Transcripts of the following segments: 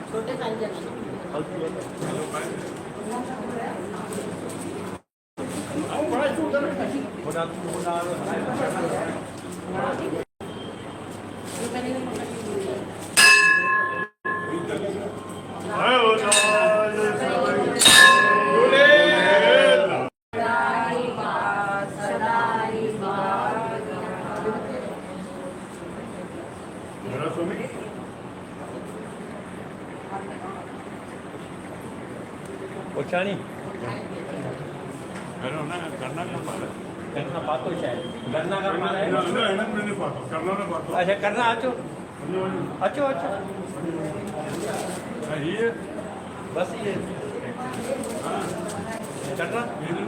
छोटे साइज ओछाणी करना पातो शायद करना का माल है अच्छा करना अचो अचो अचो बस ये करना ये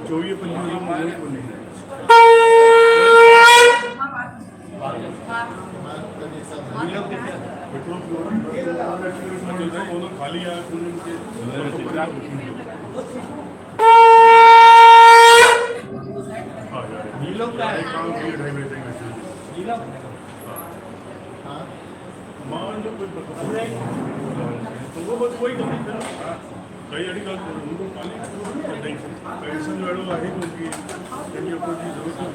चौबीस पंजीर खाली है वही काही अडी पेन्शन वेळो आहे कोणती त्यांनी आपली जरूरत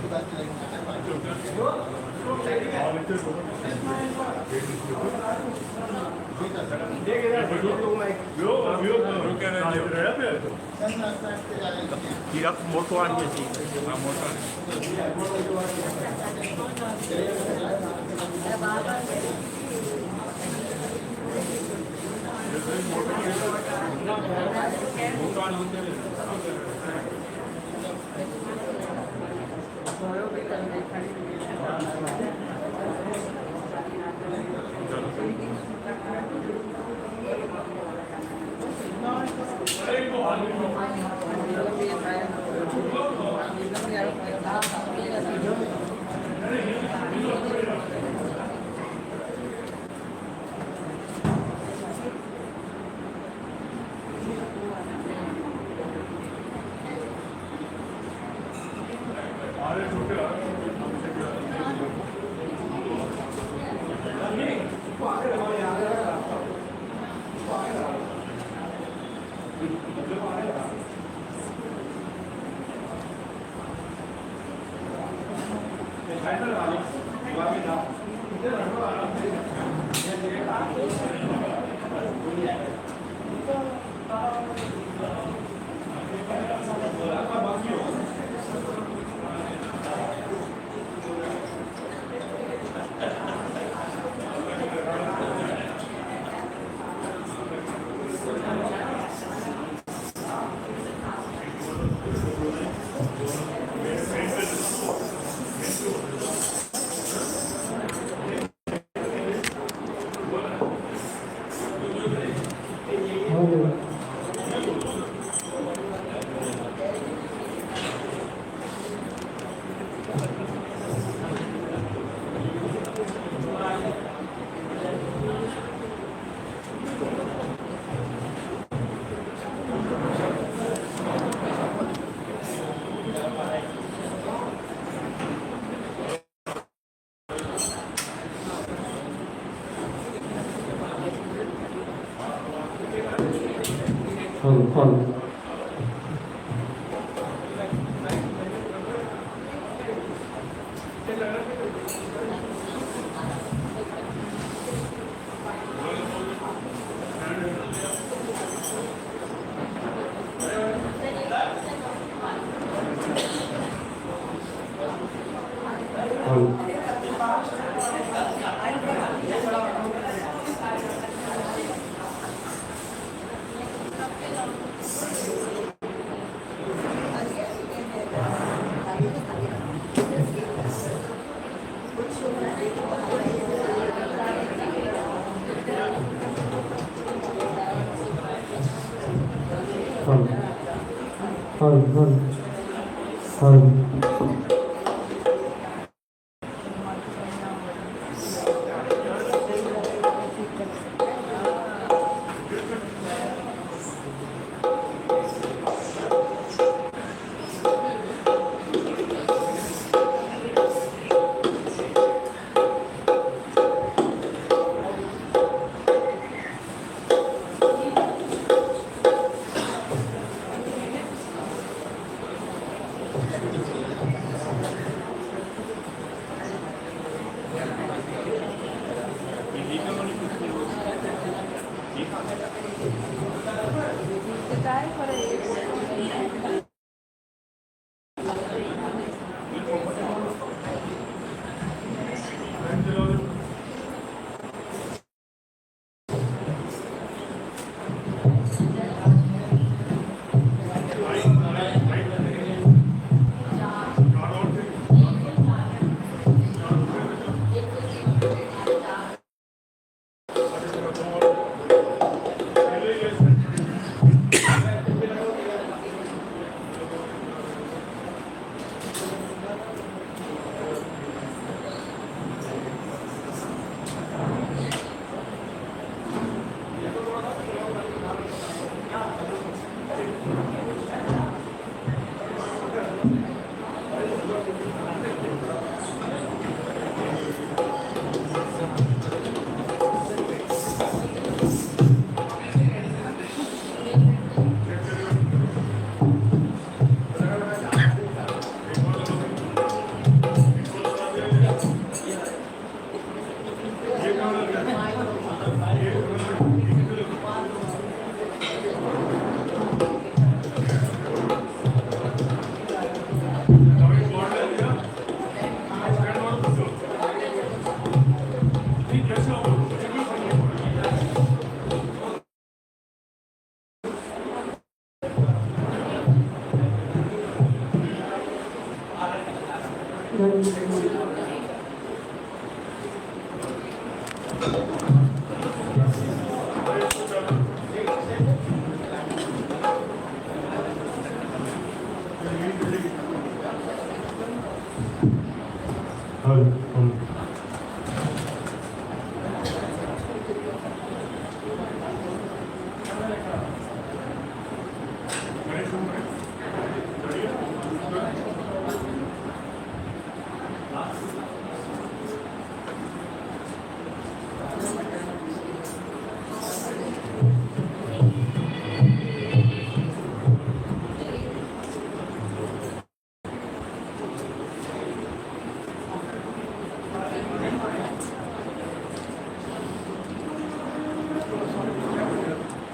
मोटो आनी थी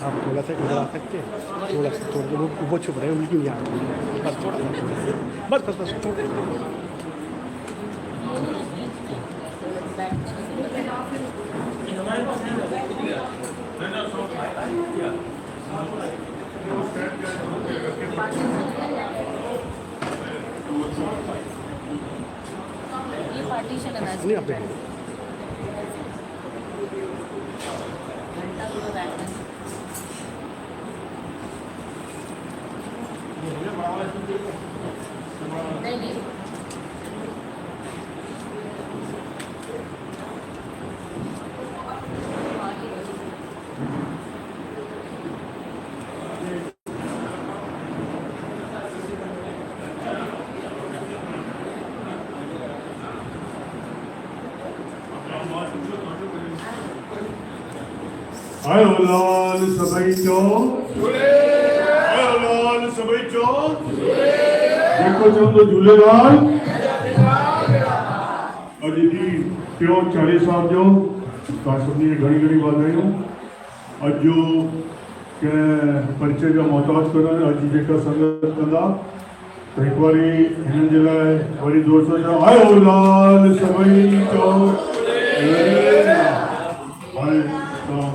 आप थोड़ा सा इधर आ सकते हैं, थोड़ा सा थोड़ा सा लोग ऊपर छुप रहे हैं उनकी यहाँ बस थोड़ा बस बस बस थोड़ा ये पार्टीशन है ना नहीं आप देखें घंटा पूरा बैठना नहीं नहीं आयो लाल सभई चो आयो लाल सभई चो देखो चंदो झूलेलाल अॼु ॾींहुं टियों चालीह साल जो तव्हां सभिनी खे घणी घणी वाधायूं अॼु जो कंहिं परिचय जो मोहताज कोन्हे अॼु जेका संगत कंदा त हिकु वारी हिननि जे लाइ वरी दोस्त चओ आयो लाल सभई चो हाणे तव्हां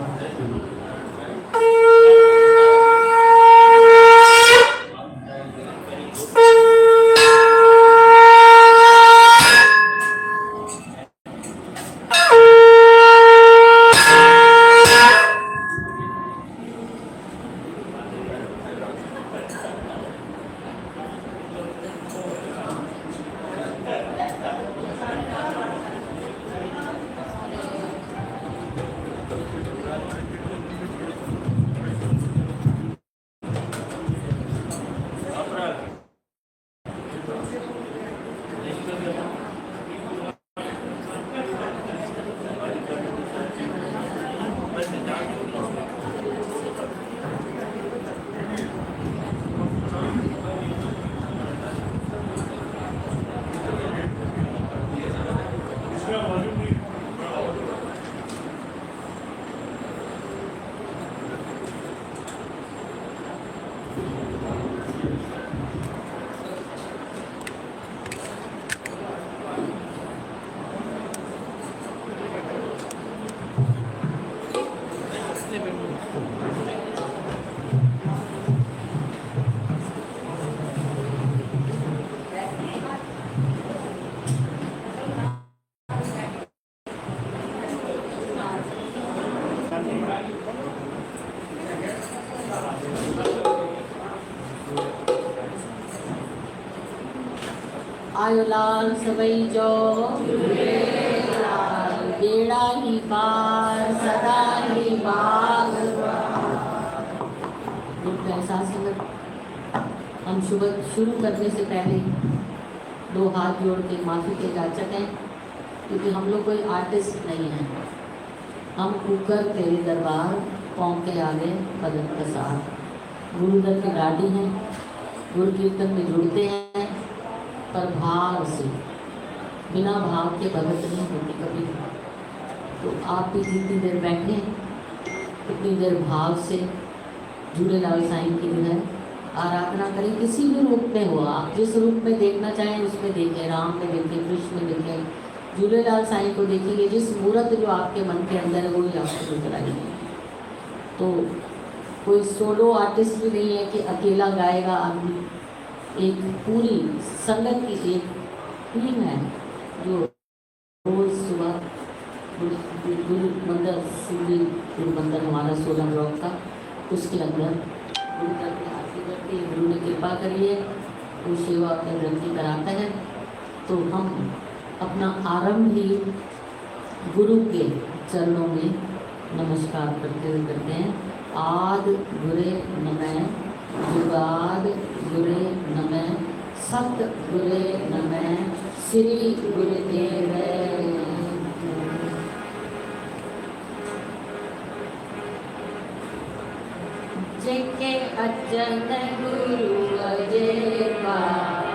आयो लाल सवई जो बेड़ा ही पार सदा ही बाग ऐसा संगत। हम शुरू करने से पहले दो हाथ जोड़ के माफी के याचक हैं, क्योंकि हम लोग कोई आर्टिस्ट नहीं हैं। हम कुकर तेरे दरबार पाँव के आगे बदन पसार गुरुदर की लाडी हैं। गुरु कीर्तन में जुड़ते हैं पर भाव से, बिना भाव के भगत नहीं होती कभी। तो आप भी जितनी देर बैठे उतनी देर भाव से झूलेलाल साईं की जो है आराधना करें। किसी भी रूप में हो, आप जिस रूप में देखना चाहें उसमें देखें, राम में देखें, कृष्ण में देखें, झूलेलाल साईं को देखेंगे। जिस मूर्त जो आपके मन के अंदर है वही आपको नजर आएगी। तो कोई सोलो आर्टिस्ट भी नहीं है कि अकेला गाएगा आदमी। एक पूरी संगत की एक टीम है जो रोज सुबह गुरु मंदिर सिंधी गुरु मंदिर हमारा 16 ब्लॉक का, उसके अंदर गुरु की आरती करती है। गुरु ने कृपा करी है, वो सेवा अपने वृत्ति कराता है। तो हम अपना आरंभ ही गुरु के चरणों में नमस्कार करते हुए करते हैं। आद गुरे नमः, जुगाद गुरे नमः, सत गुरे नमः, श्री गुरुदेव जेके अचन गुरु अजय पाल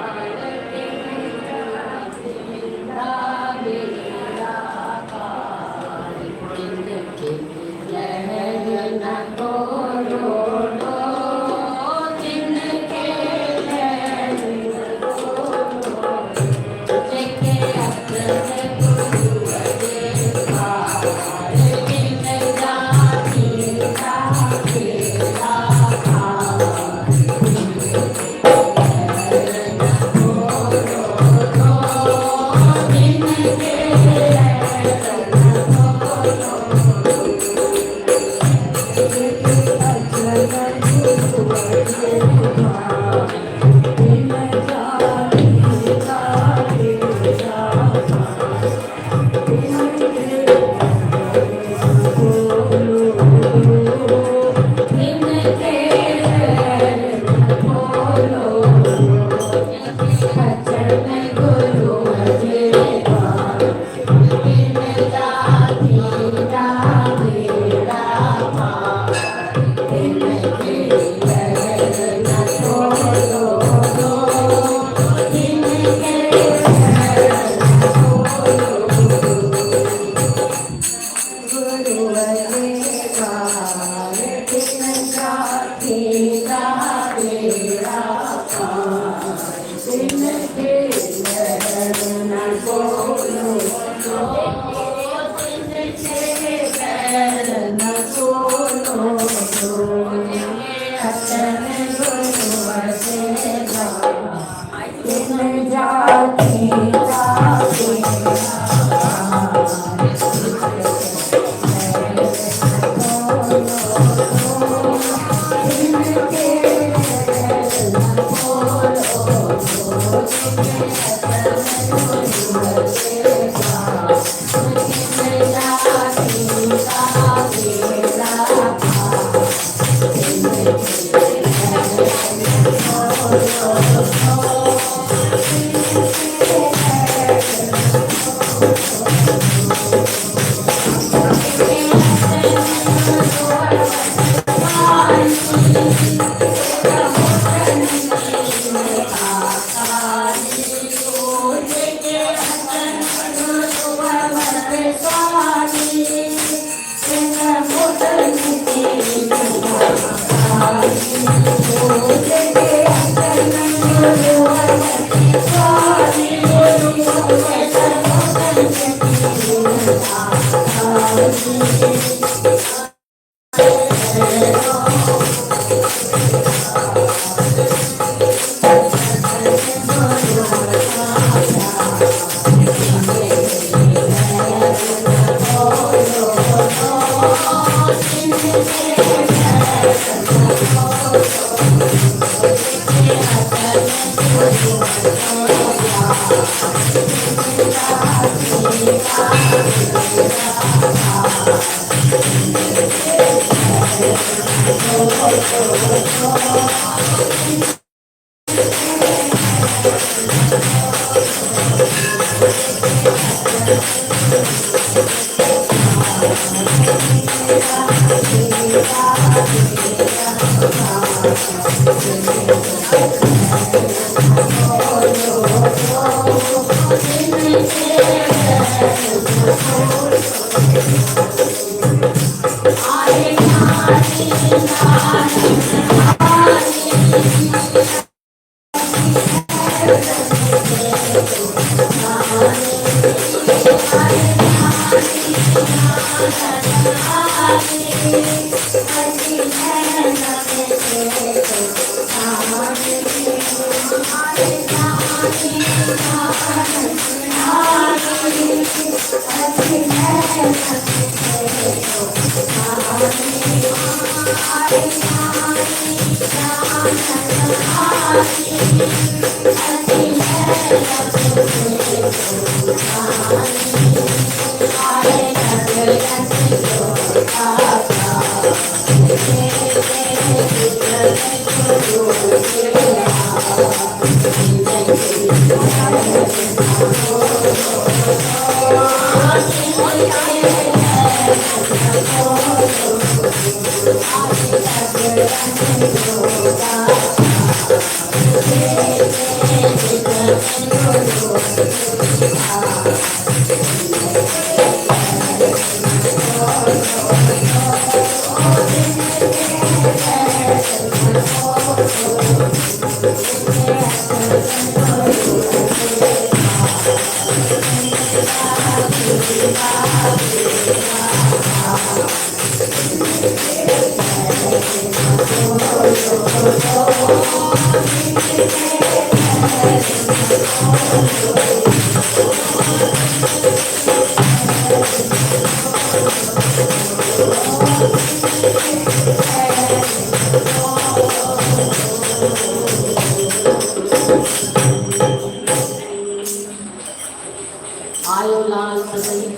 आयो लाल सदन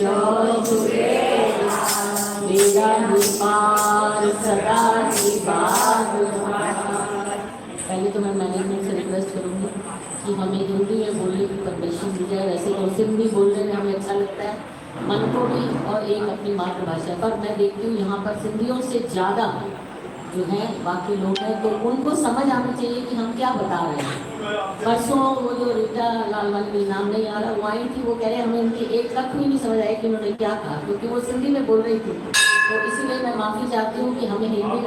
मेरा निपार सदा की बात। पहले तो मैं मैनेजमेंट से रिक्वेस्ट करूँगी कि हमें हिंदी में बोलने की परमिशन दी जाए। वैसे तो सिंधी बोलने में हमें अच्छा लगता है, मन को भी, और एक अपनी मातृभाषा। पर मैं देखती हूँ यहाँ पर सिंधियों से ज़्यादा जो है बाकी लोग हैं, तो उनको समझ आना चाहिए कि हम क्या बता रहे हैं। परसों वो जो रीटा लालवानी, नाम नहीं आ रहा, वो आई थी, वो कह रहे हमें इनकी एक तक भी नहीं समझ आया कि उन्होंने क्या कहा, क्योंकि वो सिंधी में बोल रही थी। तो इसीलिए मैं माफ़ी चाहती हूँ कि हमें हिंदी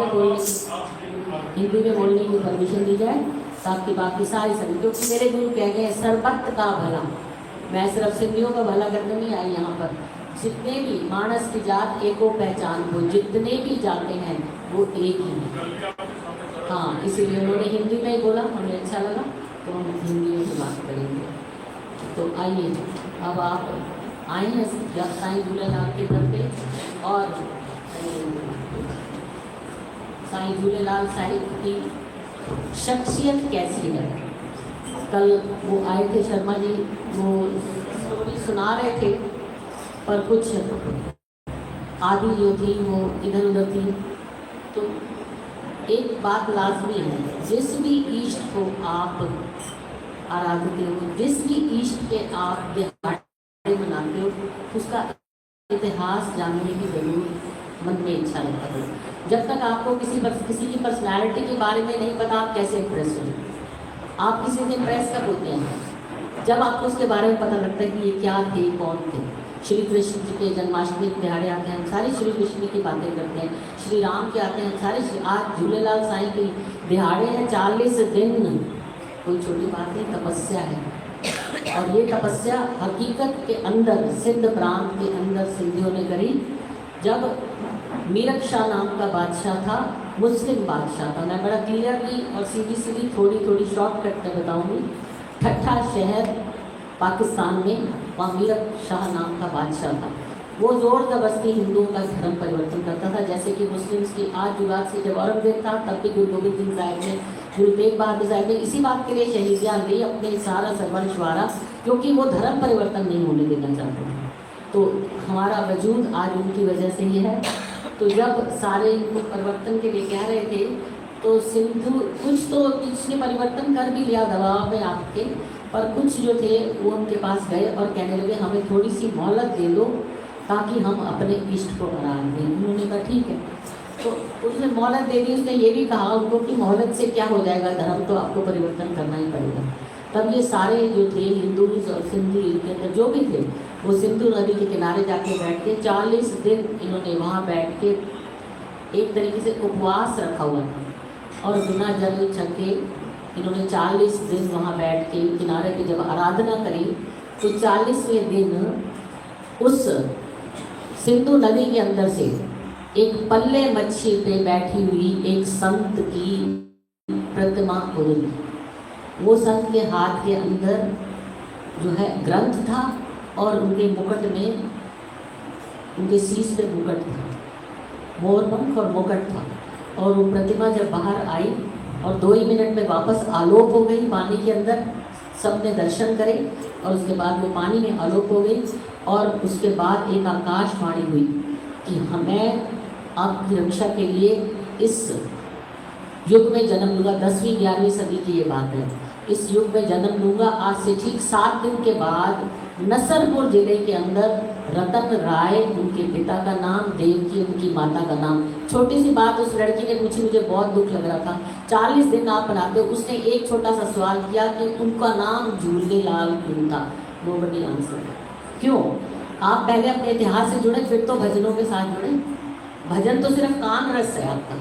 में बोलने की परमिशन दी जाए, ताकि बाकी सारी सभी, क्योंकि मेरे गुरु कह गए सरबत का भला। मैं सिर्फ सिंधियों का भला करने नहीं आई यहाँ पर, जितने भी मानस की जात एको पहचान को, जितने भी जाते हैं वो एक ही है। हाँ, इसीलिए उन्होंने हिंदी में ही बोला, हमें अच्छा लगा, तो हम हिंदी में बात करेंगे। तो आइए अब आप आए हैं साईं झूलेलाल के घर पे, और साईं झूलेलाल साहिब की शख्सियत कैसी है। कल वो आए थे शर्मा जी, वो स्टोरी सुना रहे थे, पर कुछ आदि जो थी वो इधर उधर थी। तो एक बात लाजमी है, जिस भी इष्ट को आप आराधते हो, जिस भी इष्ट के आप दिहाड़े मनाते हो, उसका इतिहास जानने की जरूर मन में इच्छा लगता है। जब तक आपको किसी की पर्सनैलिटी के बारे में नहीं पता, आप कैसे इम्प्रेस हो? आप किसी से इम्प्रेस कब होते हैं? जब आपको उसके बारे में पता लगता है कि ये क्या थे, कौन थे। श्री कृष्ण जी के जन्माष्टमी के दिहाड़े आते हैं, हम सारे श्री कृष्ण की बातें करते हैं। श्री राम के आते हैं सारे। आज झूलेलाल साईं के दिहाड़े हैं, 40 दिन, कोई छोटी बात नहीं, तपस्या है। और ये तपस्या हकीकत के अंदर, सिंध प्रांत के अंदर सिंधियों ने करी। जब मीरक शाह नाम का बादशाह था, मुस्लिम बादशाह था। मैं बड़ा क्लियरली और सीधी थोड़ी शॉर्टकट में बताऊंगी। ठट्ठा शहर पाकिस्तान में, वहाँ मीरक शाह नाम का बादशाह था। वो ज़ोर ज़बरदस्ती हिंदुओं का धर्म परिवर्तन करता था, जैसे कि मुस्लिम्स की आज जुगात से जब औरंगजेब था, तब भी गुरु गोबिंद सिंह साहिब ने गुरु तेग बहादुर साहब ने इसी बात के लिए शहीदियाँ ली, अपने सारा सर्वंश वारा, क्योंकि वो धर्म परिवर्तन नहीं होने देना चाहते थे। तो हमारा वजूद आज उनकी वजह से ही है। तो जब सारे इनको परिवर्तन के लिए कह रहे थे तो सिंधु कुछ ने परिवर्तन कर भी लिया दबाव में आपके, पर कुछ जो थे वो उनके पास गए और कहने लगे हमें थोड़ी सी मोहलत दे दो ताकि हम अपने इष्ट को आराम दें। उन्होंने कहा ठीक है। तो उसने मोहलत दे दी। उसने ये भी कहा उनको कि मोहलत से क्या हो जाएगा, धर्म तो आपको परिवर्तन करना ही पड़ेगा। तब ये सारे जो थे हिंदूज और सिंधु के अंदर जो भी थे वो सिंधु नदी के किनारे जाके बैठ के 40 दिन इन्होंने वहाँ बैठ के एक तरीके से उपवास रखा हुआ था और बिना जल छके इन्होंने 40 दिन वहाँ बैठ के किनारे पे जब आराधना करी तो 40वें दिन उस सिंधु नदी के अंदर से एक पल्ले मच्छी पे बैठी हुई एक संत की प्रतिमा उतरी। वो संत के हाथ के अंदर जो है ग्रंथ था और उनके मुकुट में, उनके शीश पे मुकुट था, मोरपंख और मुकुट था। और वो प्रतिमा जब बाहर आई और 2 ही मिनट में वापस आलोक हो गई पानी के अंदर, सबने दर्शन करे और उसके बाद वो पानी में आलोक हो गई। और उसके बाद एक आकाशवाणी हुई कि हमें आपकी रक्षा के लिए इस युग में जन्म लूँगा। 10वीं 11वीं सदी की ये बात है। इस युग में जन्म लूँगा। आज से ठीक 7 दिन के बाद नसरपुर जिले के अंदर रतन राय उनके पिता का नाम, देवकी उनकी माता का नाम। छोटी सी बात उस लड़की ने पूछी, मुझे बहुत दुख लग रहा था। 40 दिन आप बनाते हो। उसने एक छोटा सा सवाल किया कि उनका नाम झूलेलाल क्यों था। Nobody answer. क्यों? आप पहले अपने इतिहास से जुड़े, फिर तो भजनों के साथ जुड़े। भजन तो सिर्फ कान रस है आपका,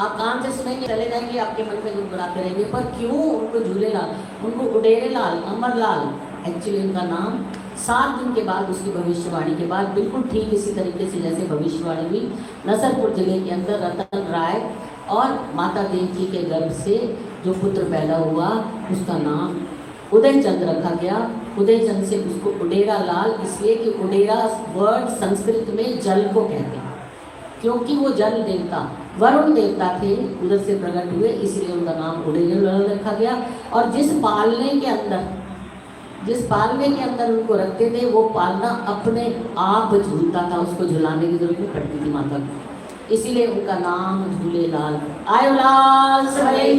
आप कान से सुनेंगे चले जाएंगे, आपके मन में गुनगुनाते रहेंगे। पर क्यों उनको झूलेलाल, उनको उडेरेलाल, अमरलाल, एक्चुअली उनका नाम 7 दिन के बाद उसकी भविष्यवाणी के बाद बिल्कुल ठीक इसी तरीके से जैसे भविष्यवाणी हुई, नसरपुर जिले के अंदर रतन राय और माता देवकी के गर्भ से जो पुत्र पैदा हुआ उसका नाम उदय चंद रखा गया। उदय चंद से उसको उडेरा लाल, इसलिए कि उडेरा वर्ड संस्कृत में जल को कहते हैं, क्योंकि वो जल देवता वरुण देवता थे, उधर से प्रकट हुए, इसलिए उनका नाम उडेरा लाल रखा गया। और जिस पालने के अंदर उनको रखते थे वो पालना अपने आप झूलता था, उसको झुलाने की जरूरत नहीं पड़ती थी माता को, इसीलिए उनका नाम झूलेलाल। आयो लाल सवेरे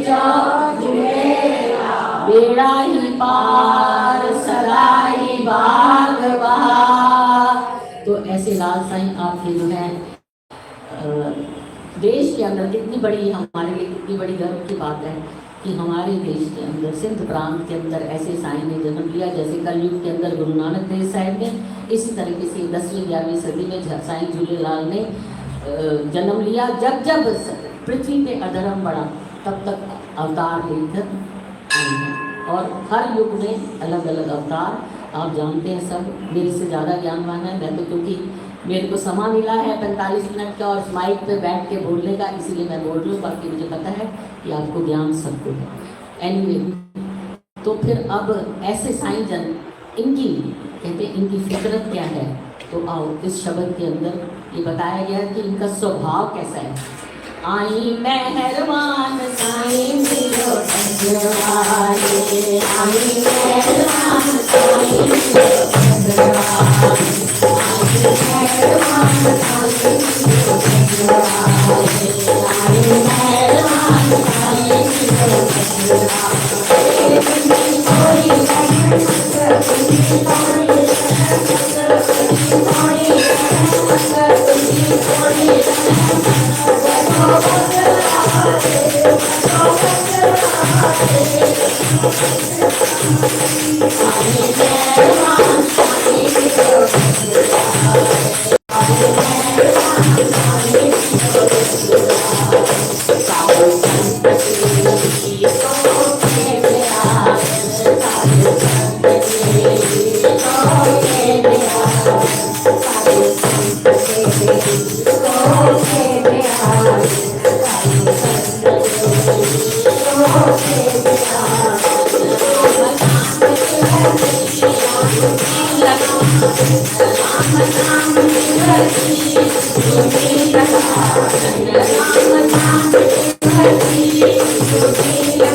बेड़ा ही पार सराई बाग बहार। तो ऐसे लाल साईं आपके जो है देश के अंदर कितनी बड़ी, हमारे लिए कितनी बड़ी गर्व की बात है कि हमारे देश के अंदर सिंध प्रांत के अंदर ऐसे साईं ने जन्म लिया। जैसे कलयुग के अंदर गुरु नानक देव साहब ने, इसी तरीके से 10वीं 11वीं सदी में साईं झूलेलाल ने जन्म लिया। जब जब पृथ्वी पे अधर्म बढ़ा तब तक अवतार लेकर आए हैं और हर युग में अलग अलग अवतार। आप जानते हैं सब, मेरे से ज़्यादा ज्ञानवान है मैं तो, क्योंकि मेरे को समय मिला है 45 मिनट का और माइक पे बैठ के बोलने का, इसीलिए मैं बोल रही हूँ। बाकी मुझे पता है कि आपको ज्ञान सबको है। एनीवे, तो फिर अब ऐसे साईं जन, इनकी कहते हैं इनकी फितरत क्या है, तो आओ इस शब्द के अंदर ये बताया गया कि इनका स्वभाव कैसा है। आई मेहरबान साईं मिलो संजवाले, आई मेहरबान साईं मिलो संजवाले, आई मेहरबान साईं मिलो संजवाले, आई मेहरबान साईं मिलो संजवाले। कोई Thank you.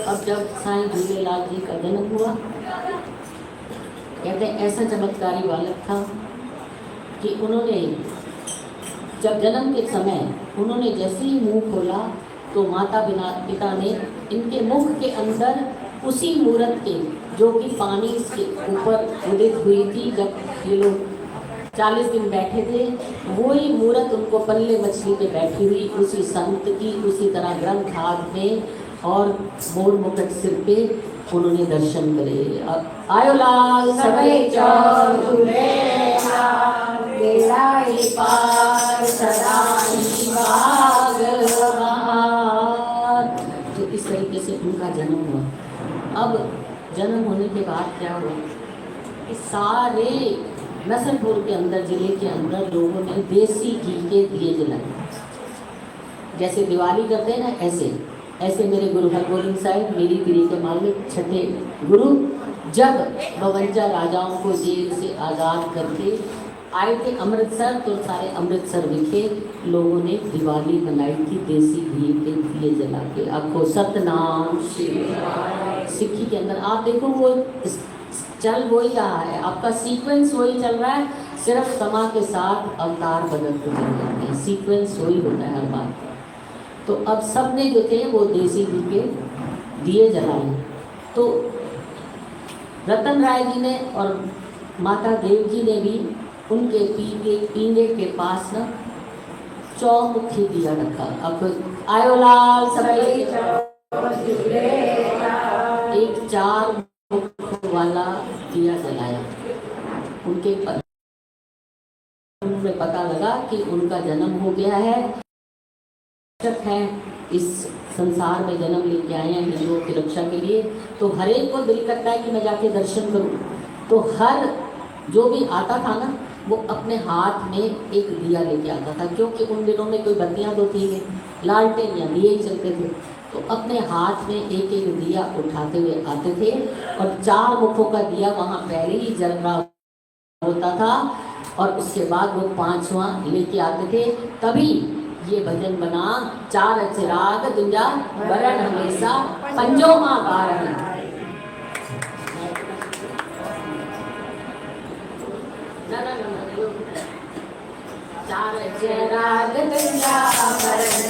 अब जब साईं झूलेलाल जी का जन्म हुआ, कहते हैं ऐसा चमत्कारी बालक था कि उन्होंने जब जन्म के समय उन्होंने जैसे ही मुंह खोला तो माता पिता ने इनके मुख के अंदर उसी मूर्त के जो कि पानी के ऊपर उदित हुई थी जब ये लोग 40 दिन बैठे थे, वही मूर्त उनको पल्ले मछली पे बैठी हुई उसी संत की उसी तरह ग्रंथ हाथ में और मोर मुकुट सिर पे उन्होंने दर्शन करे। आयो लाल सबे चौर पार सदाई बाग बहार। तो इस तरीके से उनका जन्म हुआ। अब जन्म होने के बाद क्या हुआ कि सारे नसलपुर के अंदर, जिले के अंदर लोगों ने देसी घी के दिए जलाए। जैसे दिवाली करते हैं ना, ऐसे ऐसे मेरे गुरु हरगोबिंद साहिब मेरी पीढ़ी के मालिक छठे गुरु जब 52 राजाओं को जेल से आज़ाद करके आए थे अमृतसर, तो सारे अमृतसर विखे लोगों ने दिवाली मनाई थी देसी घी के दिए जला के। आपको सतनाम सिक्की के अंदर आप देखो वो चल वही रहा है, आपका सीक्वेंस वही चल रहा है, सिर्फ समा के साथ अवतार बदलते चल जाते हैं, सीक्वेंस वही होता है हर बार। तो अब सब ने जो थे वो देसी घी के दिए जलाए। तो रतन राय जी ने और माता देव जी ने भी उनके पीने के पास ना चौमुखी दिया रखा। अब आयो लाल सभी एक 4 मुख वाला दिया जलाया। उनके उन्हें पता लगा कि उनका जन्म हो गया है इस संसार में जन्म लेके आए हैं हिंदुओं की रक्षा के लिए। तो हर एक को दिल करता है कि मैं जाके दर्शन करूं। तो हर जो भी आता था ना वो अपने हाथ में एक दिया लेके आता था, क्योंकि उन दिनों में कोई बत्तियां तो थी नहीं, लालटेन या दिए ही चलते थे। तो अपने हाथ में एक एक दिया उठाते हुए आते थे और 4 मुखों का दिया वहाँ पहले ही जल रहा होता था और उसके बाद वो 5वां लेके आते थे। तभी ये भजन बना 4 चिराग दुंजा बरन हमेशा पंजोमा बारन। चार चिराग दुंजा बरन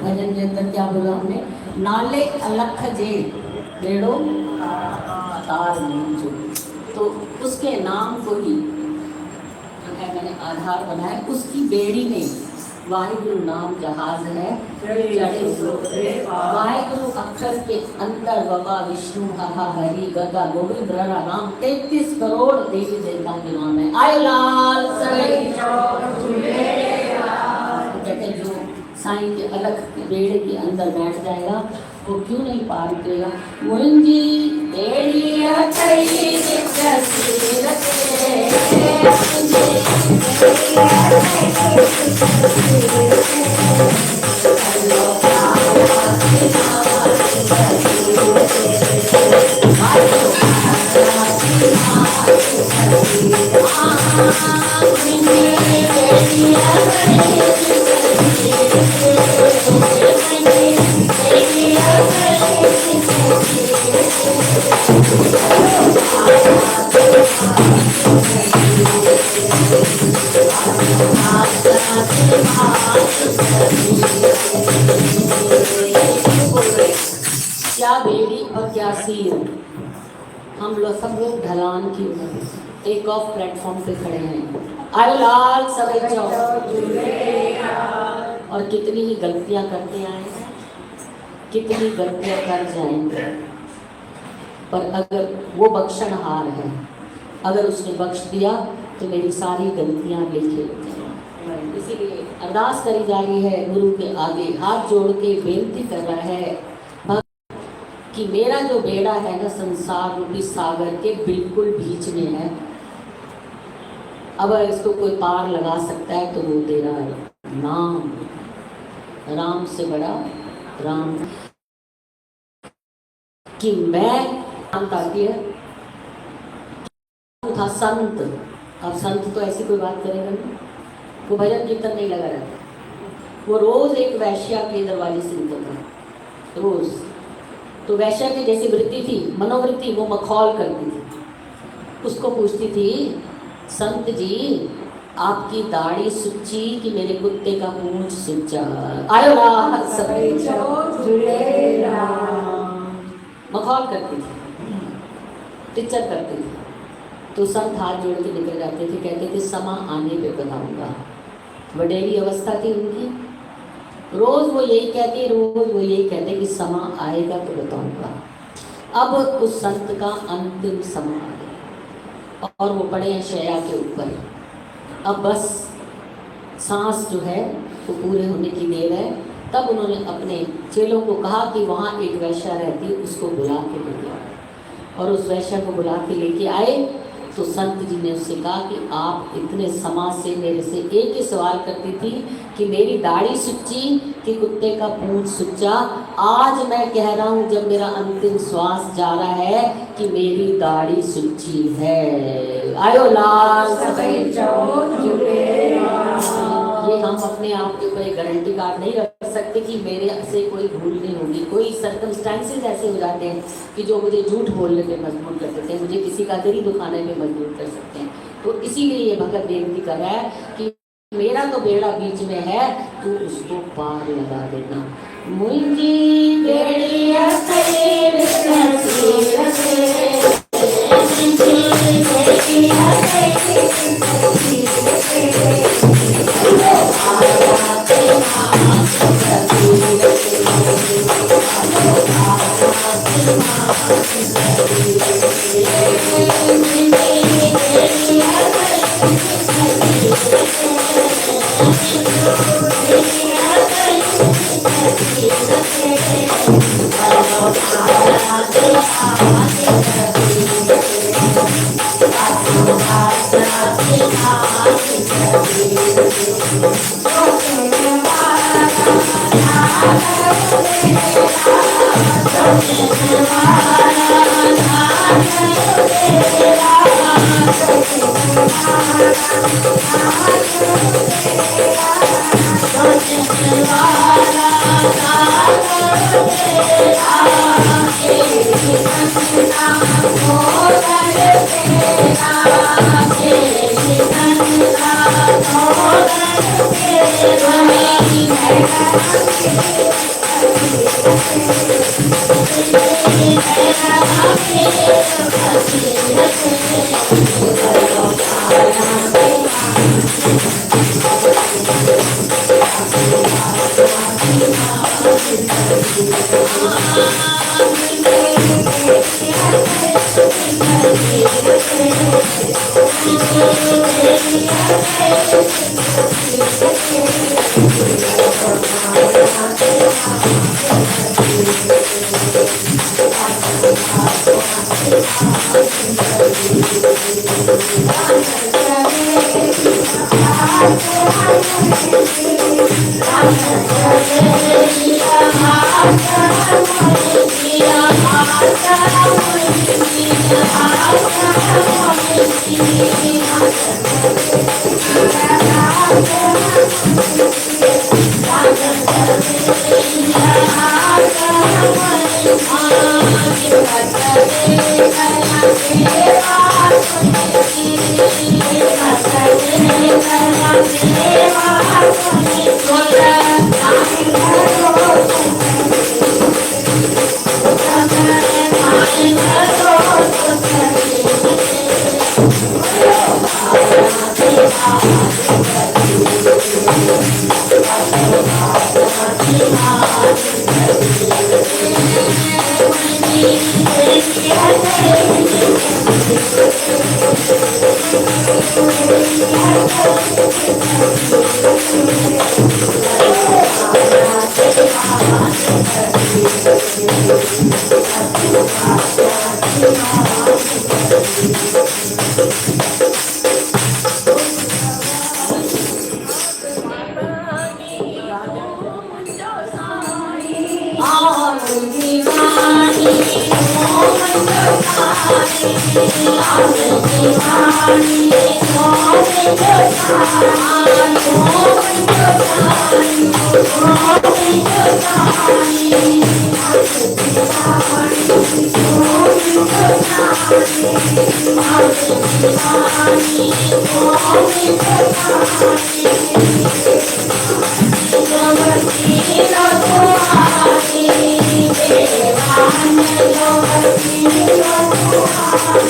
भजन के अंदर क्या बोला हमने? नाले अलख जे बेड़ो तार नीचो, तो उसके नाम को ही जो है मैंने आधार बनाया। उसकी बेड़ी में वाहिगुरु नाम जहाज है चढ़े। वाहिगुरु अक्षर के अंदर बाबा विष्णु हहा हरि गगा गोविंद राम 33 करोड़ देवी देवता के नाम है। आयो लाल कहते जो साईं के अलग बेड़े के अंदर बैठ जाएगा वो क्यों नहीं पार करेगा? मुंजी बेड़िया कई क्या बेड़ी और क्या सीर। हम लोग सब लोग ढलान की एक ऑफ प्लेटफॉर्म पे खड़े हैं। आयो लाल सभी और कितनी ही गलतियां करते आए, कितनी गलतियां कर जाएंगे, पर अगर वो बख्शनहार है, अगर उसने बख्श दिया तो मेरी सारी गलतियां लिखी होती हैं। इसीलिए अरदास करी जा रही है, गुरु के आगे हाथ जोड़ के बेनती कर रहा है कि मेरा जो बेड़ा है ना संसार रूपी सागर के बिल्कुल बीच में है। अब इसको कोई पार लगा सकता है तो वो तेरा नाम, राम से बड़ा राम। कि मैं आती है था संत। अब संत तो ऐसी कोई बात करेगा नहीं, वो भजन कीर्तन नहीं लगा रहता। वो रोज एक वैश्या के दरवाजे से निकलता था रोज। तो वैश्या की जैसी वृत्ति थी, मनोवृत्ति, वो मखौल करती थी। उसको पूछती थी, संत जी आपकी दाढ़ी सुच्ची कि मेरे कुत्ते का पूंछ सुच्चा? आयो मखौल करती थी, टीचर करती थी। तो संत हाथ जोड़ के निकल जाते थे, कहते थे समा आने पे बताऊंगा। वडेरी अवस्था थी उनकी, रोज वो यही कहते कि समा आएगा तो बताऊंगा। अब उस संत का अंतिम समा आ गया और वो पड़े हैं शैया के ऊपर। अब बस सांस जो है वो पूरे होने की देर है। तब उन्होंने अपने चेलों को कहा कि वहाँ एक वैश्या रहती, उसको बुला के लेके आओ। और उस वैश्या को बुला के लेके आए तो संत जी ने उससे कहा कि आप इतने समाज से मेरे से एक ही सवाल करती थी कि मेरी दाढ़ी सुच्ची कि कुत्ते का पूंछ सुच्चा। आज मैं कह रहा हूँ जब मेरा अंतिम श्वास जा रहा है कि मेरी दाढ़ी सुच्ची है। आयो लाल सफेद चौक ये हम अपने आप के ऊपर एक गारंटी कार्ड नहीं रख सकते कि मेरे से कोई भूल नहीं होगी। कोई सर्कमस्टांसेस ऐसे हो जाते हैं कि जो मुझे झूठ बोलने पे मजबूर कर सकते हैं, मुझे किसी का दिल दुखाने पे मजबूर कर सकते हैं। तो इसीलिए ये भगत बेनती कर रहा है कि मेरा तो बेड़ा बीच में है, तू उसको पार लगा देना। मुंजी बेड़िया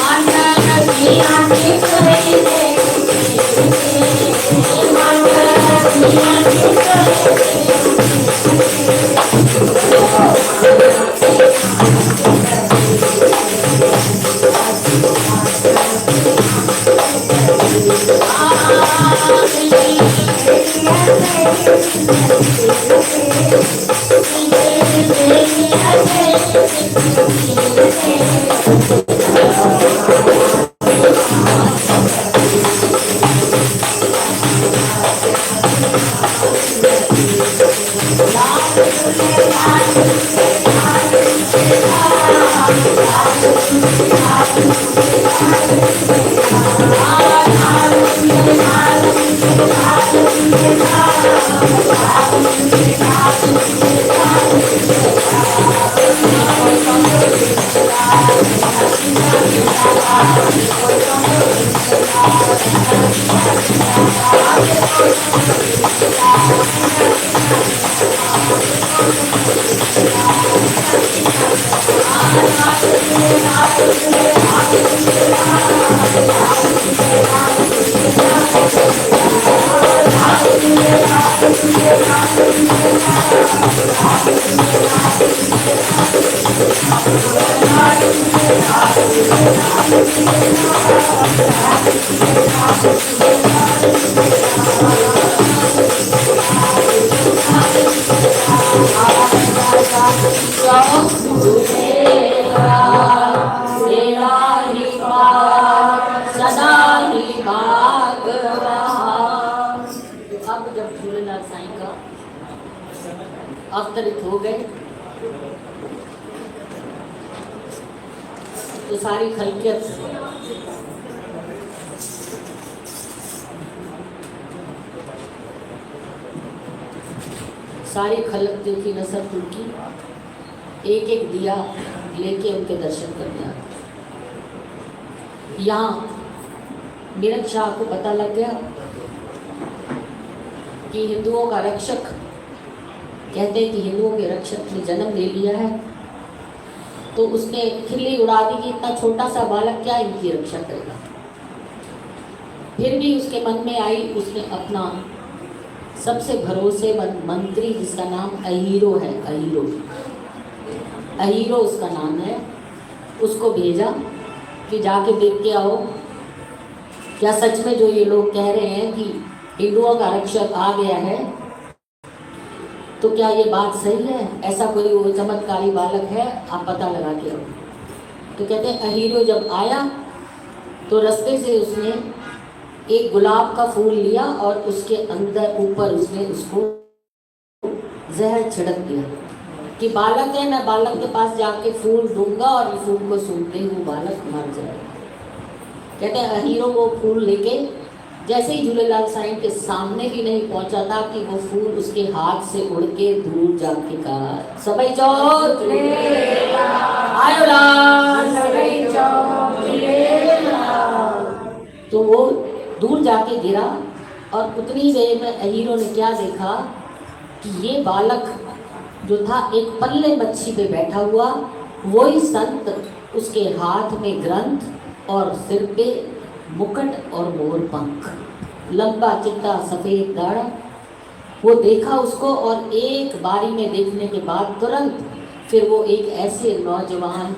Anna अब जब झूलेलाल साईं का अवतरित हो गए तो सारी खलकियत सारी खलकियत की नसर उनकी एक एक दिया लेके उनके दर्शन करने आए। यहाँ मीरठ शाह को पता लग गया कि हिंदुओं का रक्षक, कहते हैं कि हिंदुओं के रक्षक ने जन्म ले लिया है, तो उसने खिल्ली उड़ा दी कि इतना छोटा सा बालक क्या इनकी रक्षा करेगा। फिर भी उसके मन में आई, उसने अपना सबसे भरोसेमंद मंत्री जिसका नाम अहीरो है, अहीरो उसका नाम है, उसको भेजा कि जाके देख के आओ क्या सच में जो ये लोग कह रहे हैं कि हिंदुओं का रक्षक आ गया है, तो क्या ये बात सही है, ऐसा कोई वो चमत्कारी बालक है, आप पता लगा के आओ। तो कहते हैं अहीरो जब आया तो रास्ते से उसने एक गुलाब का फूल लिया और उसके अंदर ऊपर उसने उसको जहर छिड़क दिया कि बालक है, मैं बालक के पास जाके फूल दूंगा और ये फूल को सूंघते ही वो बालक मर जाएगा। कहते हैं अहीरो वो फूल लेके जैसे ही झूलेलाल साईं के सामने भी नहीं पहुंचा था कि वो फूल उसके हाथ से उड़ के दूर जाके कहा, सबई चौथ आयो लाल, सबई चौथ। तो वो दूर जाके गिरा और उतनी देर में अहीरो ने क्या देखा कि ये बालक जो था एक पल्ले मच्छी पे बैठा हुआ, वही संत, उसके हाथ में ग्रंथ और सिर पे मुकुट और मोर पंख, लंबा चिट्टा सफ़ेद दाढ़ा। वो देखा उसको और एक बारी में देखने के बाद तुरंत फिर वो एक ऐसे नौजवान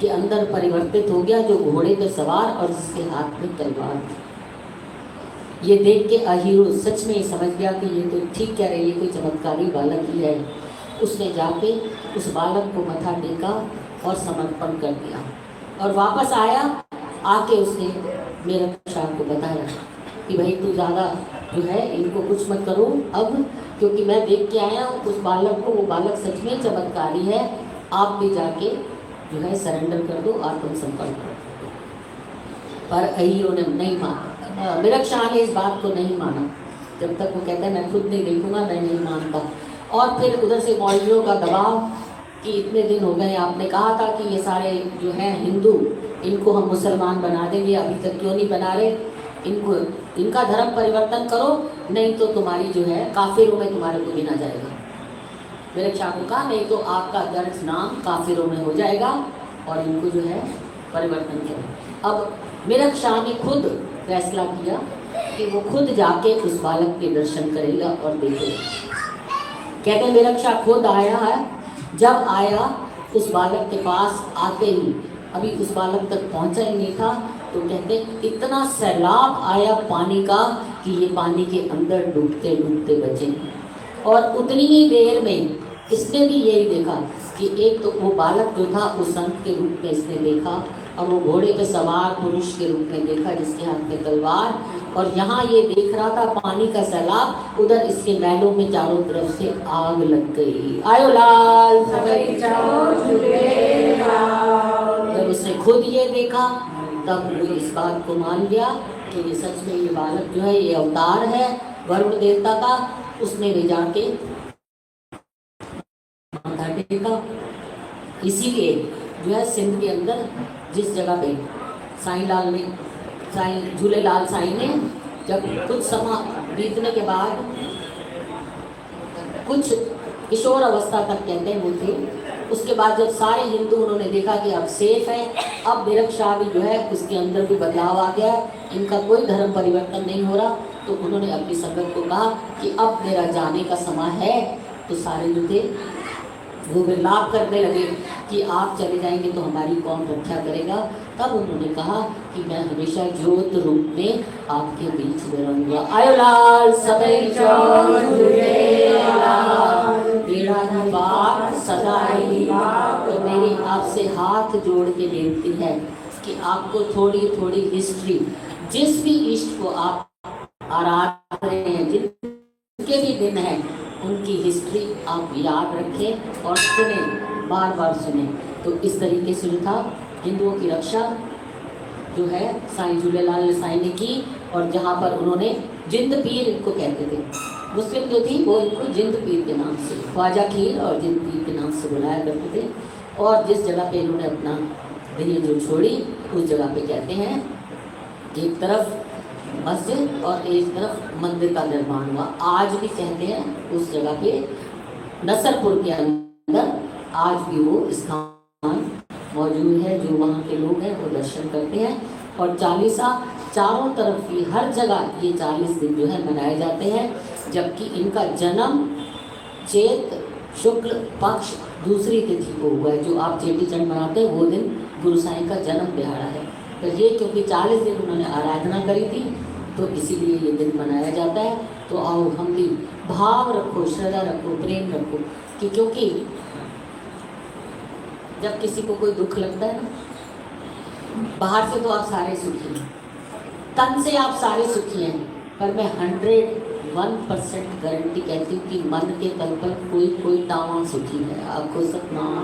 के अंदर परिवर्तित हो गया जो घोड़े पे सवार और जिसके हाथ में तलवार थी। ये देख के अहीरो सच में समझ गया कि ये तो ठीक कह रही है, कोई चमत्कारी बालक ही है। उसने जाके उस बालक को मथा टेका और समर्पण कर दिया और वापस आया। आके उसने मीरठ शाह को बताया कि भाई तू ज़्यादा जो है इनको कुछ मत करो अब, क्योंकि मैं देख के आया हूँ उस बालक को, वो बालक सच में चमत्कारी है, आप भी जाके जो है सरेंडर कर दो, आत्मसमर्पण करो। पर अहीरो ने नहीं माना, मीरठ शाह ने इस बात को नहीं माना। जब तक वो कहता है मैं खुद नहीं देखूंगा, मैं नहीं मानता। और फिर उधर से मौलवियों का दबाव कि इतने दिन हो गए, आपने कहा था कि ये सारे जो हैं हिंदू, इनको हम मुसलमान बना देंगे, अभी तक क्यों नहीं बना रहे, इनको इनका धर्म परिवर्तन करो, नहीं तो तुम्हारी जो है काफिरों में तुम्हारे को गिना जाएगा। मीरठ शाह को कहा नहीं तो आपका दर्ज नाम काफिरों में हो जाएगा और इनको जो है परिवर्तन करो। अब मीरठ शाह ने खुद फैसला किया कि वो खुद जाके उस बालक के दर्शन करेगा और देखेगा। कहते हैं मीरठ शाह खुद आया है। जब आया उस बालक के पास आते ही, अभी उस बालक तक पहुंचा ही नहीं था, तो कहते हैं इतना सैलाब आया पानी का कि ये पानी के अंदर डूबते डूबते बचे। और उतनी ही देर में इसने भी यही देखा कि एक तो वो बालक जो था उस संत के रूप में इसने देखा, और वो घोड़े पे सवार पुरुष के रूप में देखा जिसके हाथ में तलवार, और यहाँ ये देख रहा था पानी का सैलाब, उधर इसके महलों में चारों तरफ से आग लग गई। आयो लाल जब उसने खुद ये देखा तब वो इस बात को मान लिया कि ये सच में ये बालक जो है ये अवतार है वरुण देवता का। उसने ले जाके माथा टेका। इसीलिए जो है सिंध के अंदर जिस जगह पे साईं झूलेलाल साईं ने जब कुछ समय बीतने के बाद कुछ किशोर अवस्था तक कहते हैं वो थे, उसके बाद जब सारे हिंदू उन्होंने देखा कि अब सेफ है, अब निरक्षादी जो है उसके अंदर भी बदलाव आ गया, इनका कोई धर्म परिवर्तन नहीं हो रहा, तो उन्होंने अपनी संगत को कहा कि अब मेरा जाने का समय है। तो सारे जो थे वो विलाप करने लगे कि आप चले जाएंगे तो हमारी कौन रक्षा करेगा। तब उन्होंने कहा कि मैं हमेशा ज्योत रूप में आपके बीच में रहूंगा। आयो लाल सबई सदाई। तो मेरी आपसे हाथ जोड़ के बेनती है कि आपको थोड़ी थोड़ी हिस्ट्री, जिस भी इष्ट को आप आराध रहे हैं, जिनके भी दिन हैं, उनकी हिस्ट्री आप याद रखें और सुने, बार बार सुने। तो इस तरीके से जो था हिंदुओं की रक्षा जो है साईं झूलेलाल साईं ने की। और जहाँ पर उन्होंने जिंद पीर इनको कहते थे, मुस्लिम जो थी वो इनको जिंद पीर के नाम से, ख्वाजा खीर और जिंद पीर के नाम से बुलाया करते थे। और जिस जगह पे इन्होंने अपना दुनिया जो छोड़ी उस जगह पे कहते हैं एक तरफ मस्जिद और एक तरफ मंदिर का निर्माण हुआ। आज भी कहते हैं उस जगह पे नसरपुर के अंदर आज भी वो स्थान मौजूद है, जो वहाँ के लोग हैं वो दर्शन करते हैं। और चालीसा चारों तरफ की हर जगह ये 40 दिन जो है मनाए जाते हैं, जबकि इनका जन्म चैत शुक्ल पक्ष दूसरी तिथि को हुआ है। जो आप चेटी चंड मनाते हैं वो दिन गुरु साईं का जन्म दिहाड़ा है। तो ये क्योंकि 40 दिन उन्होंने आराधना करी थी तो इसीलिए ये दिन मनाया जाता है। तो आओ हम भी भाव रखो, श्रद्धा रखो, प्रेम रखो कि क्योंकि जब किसी को कोई दुख लगता है ना, बाहर से तो आप सारे सुखी हैं, तन से आप सारे सुखी हैं, पर मैं 101% गारंटी कहती हूँ कि मन के तल पर कोई कोई टावा सुखी है। आपको सतनाम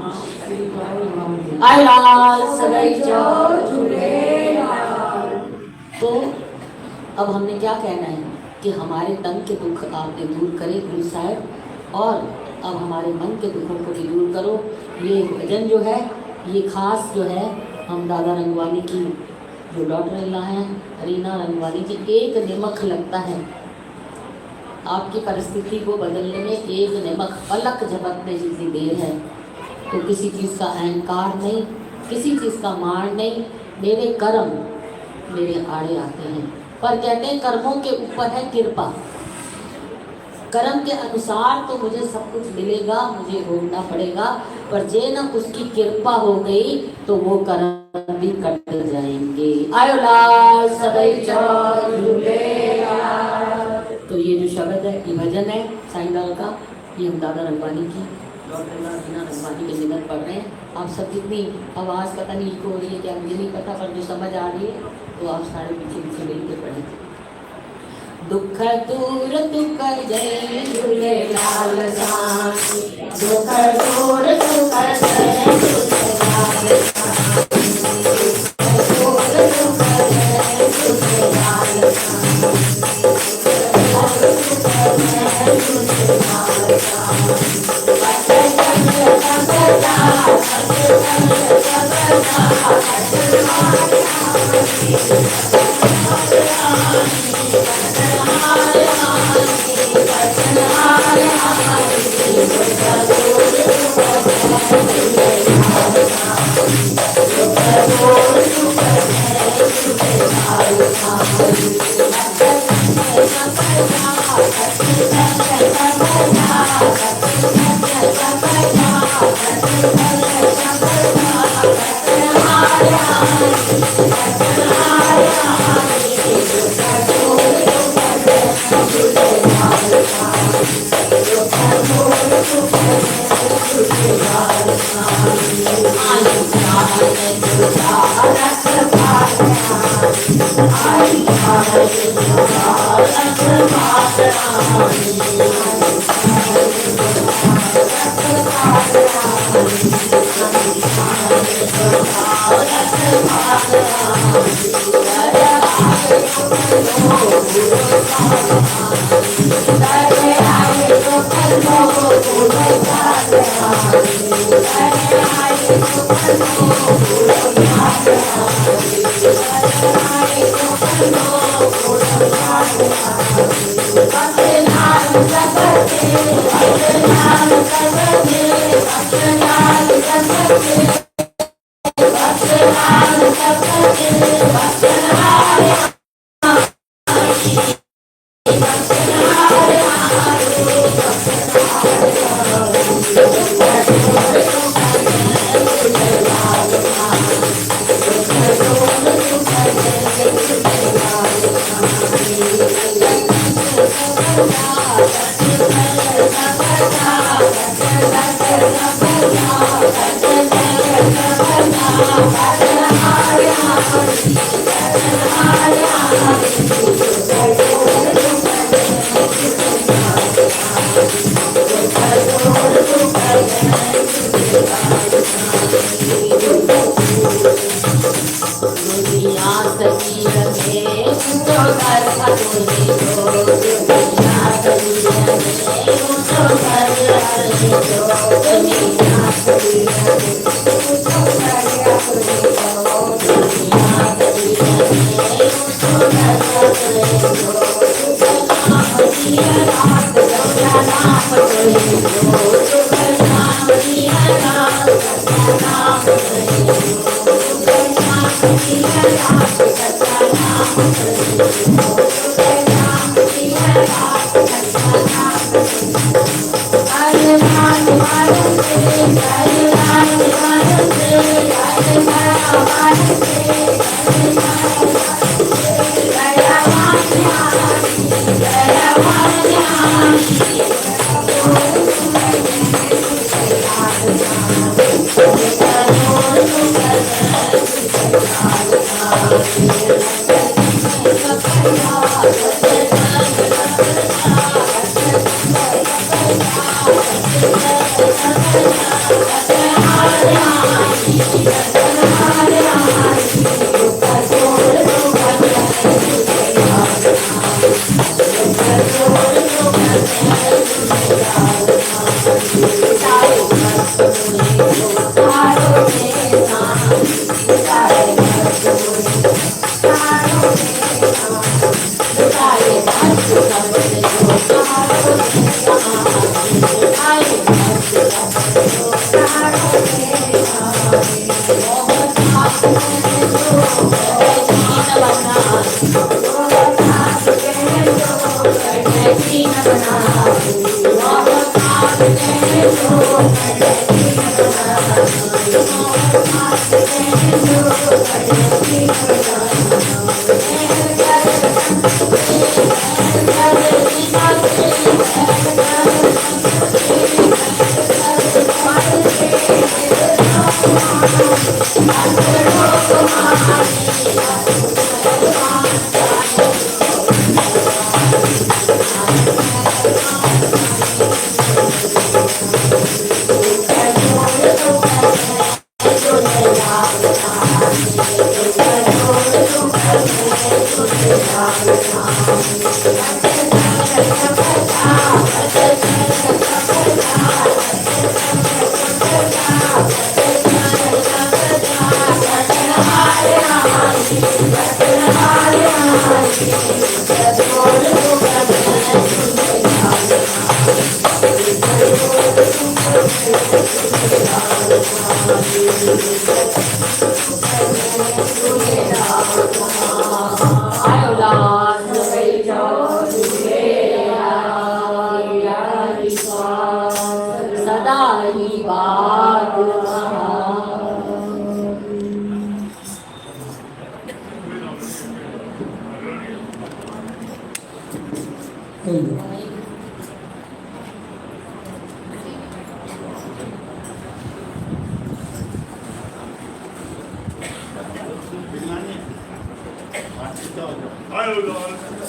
तो अब हमने क्या कहना है कि हमारे तन के दुख आपने दूर करे गुरु साहब, और अब हमारे मन के दुखों को भी दूर करो। ये भजन जो है ये खास जो है हम दादा रंगवानी की जो डॉक्टर अल्लाह हैं रीना रंगवानी की, एक निमक लगता है आपकी परिस्थिति को बदलने में, एक निमक पलक झपकने जितनी देर है। तो किसी चीज़ का अहंकार नहीं, किसी चीज़ का मान नहीं, मेरे कर्म मेरे आड़े आते हैं, पर कहते हैं कर्मों के ऊपर है कृपा। कर्म के अनुसार तो मुझे सब कुछ मिलेगा, मुझे भोगना पड़ेगा, पर जे न उसकी कृपा हो गई तो वो कर्म भी कट जाएंगे। आयो लाल सदैव तो ये जो शब्द है ये भजन है साईं लाल का, ये हम दादा रंगवानी की डॉक्टर रीना रंगवानी के निधन पढ़ रहे हैं। आप सब जितनी आवाज़ पता नहीं हो रही है क्या मुझे नहीं पता, पर जो समझ आ रही है तो आप सारे पीछे पीछे मिल के पढ़ें। दुख दूर तुक जय झूलेलाल साईं, दुख दूर तुक जय झूलेलाल साईं, दुख दूर तुक जय झूलेलाल साईं,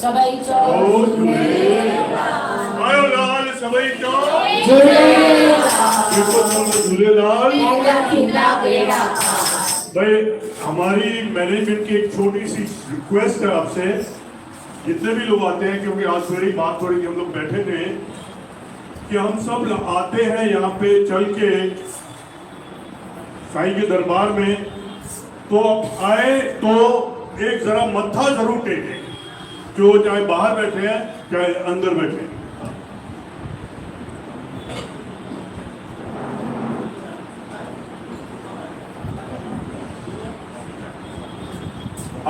सबई चो आयो लाल सबई चो झूलेलाल। भाई हमारी मैनेजमेंट की एक छोटी सी रिक्वेस्ट है आपसे, जितने भी लोग आते हैं, क्योंकि आज मेरी बात थोड़ी हम लोग बैठे थे कि हम सब आते हैं यहाँ पे चल के साईं के दरबार में, तो आए तो एक जरा मत्था जरूर टेके, जो चाहे बाहर बैठे हैं चाहे अंदर बैठे हैं।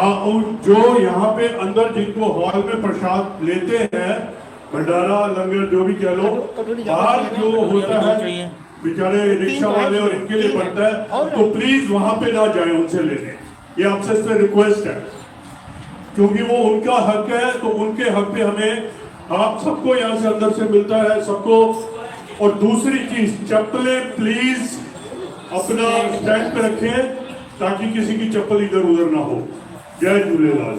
और जो यहाँ पे अंदर जिनको हॉल में प्रसाद लेते हैं, भंडारा लंगर जो भी कह लो, बाहर जो होता है बेचारे रिक्शा वाले और इनके लिए बनता है, तो प्लीज वहां पे ना जाए उनसे लेने, ये आपसे इस पे रिक्वेस्ट है, क्योंकि वो उनका हक है। तो उनके हक पे हमें आप सबको यहाँ से अंदर से मिलता है सबको। और दूसरी चीज, चप्पलें प्लीज अपना स्टैंड पे रखें ताकि किसी की चप्पल इधर उधर ना हो। जय झूलेलाल।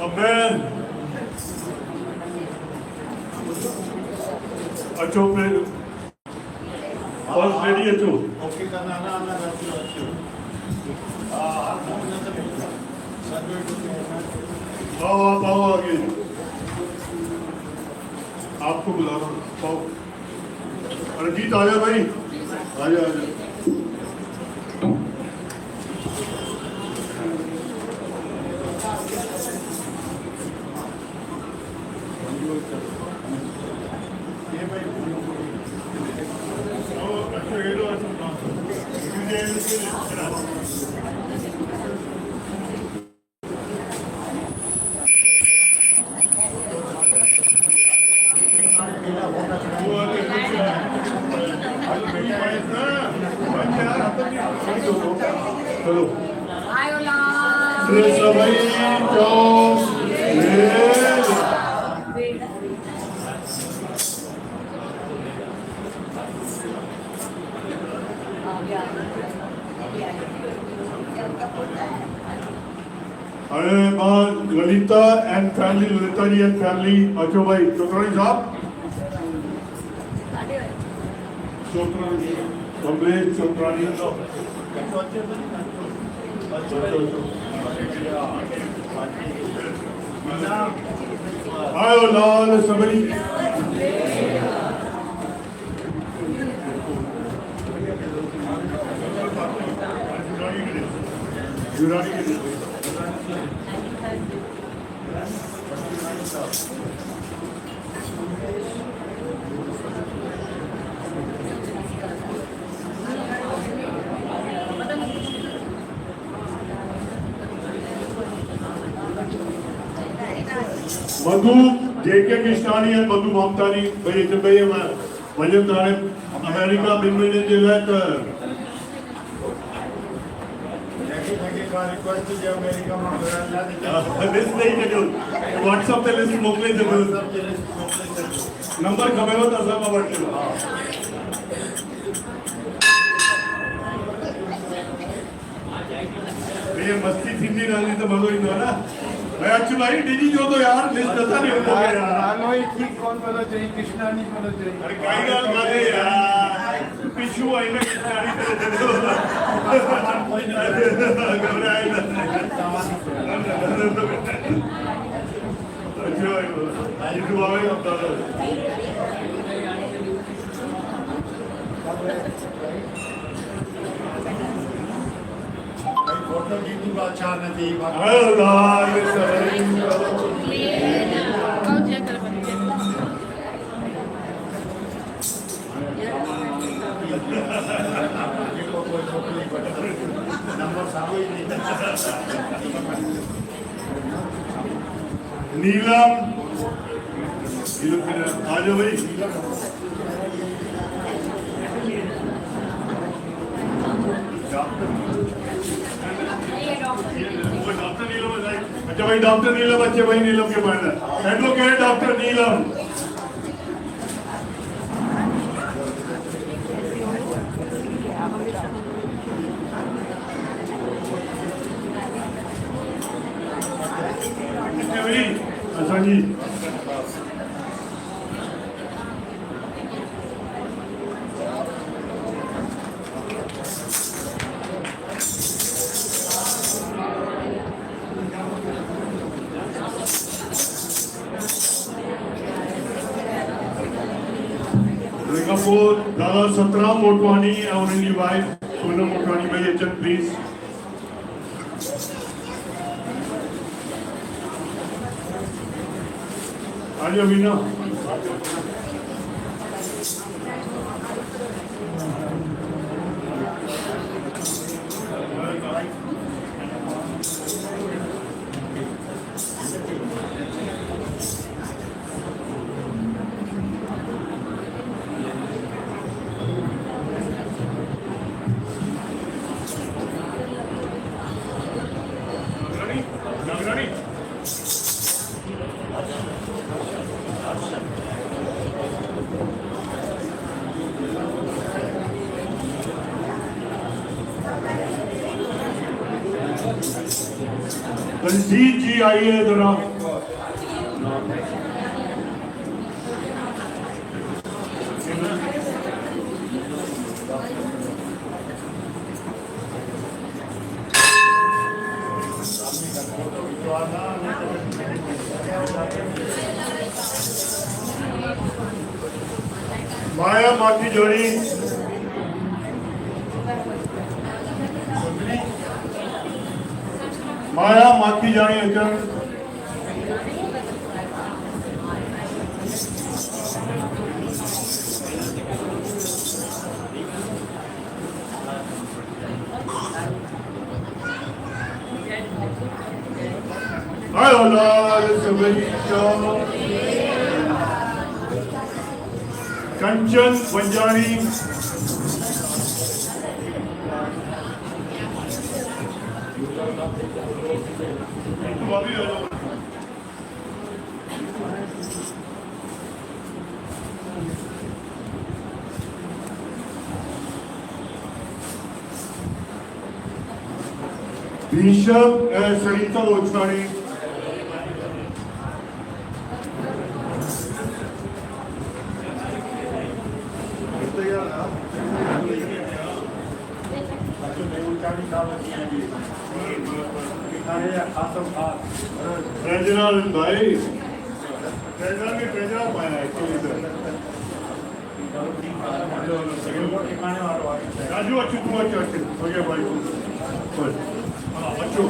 अब मैं अच्छो पे फर्स्ट लेडी अच्छो ओके करना ना ना आओ आगे, आपको बुला रहा हूँ, पाओ। अरजीत आजा भाई, आजा आजा। चलो अरे बात Lalita and family, Lalita ji and family. अच्छो भाई चोत्रानी साहब, चोत्रानी कमलेश चोत्रानी, आयो लाल सबरी। मधु जेके कृष्णानी है, मधु ममतानी भाई इतने भाई वजन दाने अमेरिका बिनमें जिला रिक्वेस्ट जो अमेरिका में लिस्ट नहीं करो, व्हाट्सएप पे लिस्ट मोकले जरूर, नंबर खबर हो तब सब व्हाट्सएप। ये मस्ती थी नहीं रानी तो मज़ो ही ना मैं अच्छी भाई डीजी जो तो यार लिस्ट पता नहीं होता है यार। नानो ही ठीक कौन पता चाहिए, कृष्णा नहीं पता चाहिए। अरे काई गाल माने यार, पिछू आई में कृष्णानी तेरे दे दो घबराए ना। अच्छा भाई ये दुआएं अब दादा फोटो जीतू का अच्छा नहीं अल्लाह ये सब नंबर साहब ही नहीं नीलम आ जाओ भाई। अच्छा भाई डॉक्टर नीलम, अच्छे भाई नीलम के पास एडवोकेट डॉक्टर नीलम। जी अच्छा जी Singapore, Dala Satra Motwani, our only wife, Sona Motwani by HN, please. Aja Vina. Nagrani. Ranjit जी आइए जरा माया माथी जोड़ी माया माथी जानी अचन हाय लाल कंचन Panjani Bishop Sarita Lochani. Rajana भाई रंजना में रंजना पाया एक्चुअली सर राजू अच्छू तुम अच्छे अच्छे हो गया भाई अच्छू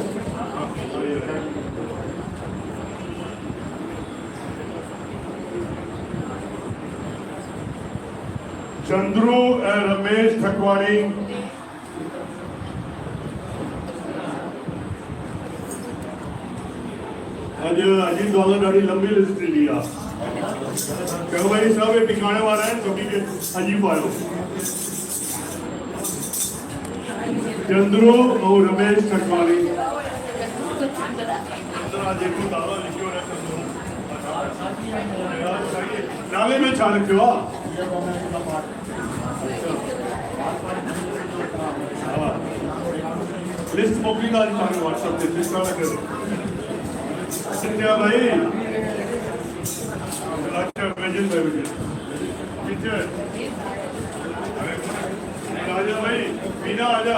चंद्रू रमेश ठकवाड़ी आज अजीत डॉलर गाड़ी लंबी लिस्ट लिया क्यों भाई सब ये टिकाने वाला है क्योंकि के अजीब आयो चंद्रू और रमेश ठकवाड़ी आज देखो दादा लिखियो ना नाले में छा रखियो लिस्ट मोकली का आज व्हाट्सएप पे लिस्ट वाला करो क्या भाई अच्छा वेजन पीछे आजा भाई बिना आजा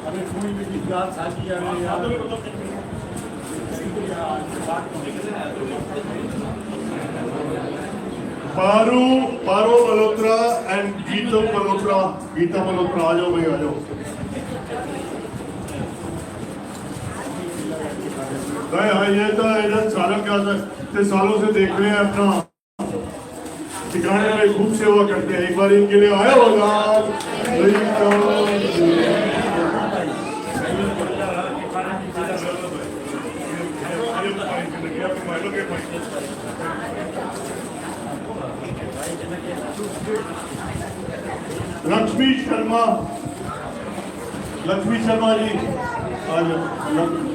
अरे कोई भी बात साथी आ रही है पारू मल्होत्रा एंड गीता मल्होत्रा आ जाओ भाई आ जाओ ये तो इधर सालों के सालों से देख रहे हैं अपना ठिकाने में खूब सेवा करते हैं एक बार इनके लिए आया होगा लक्ष्मी शर्मा जी आज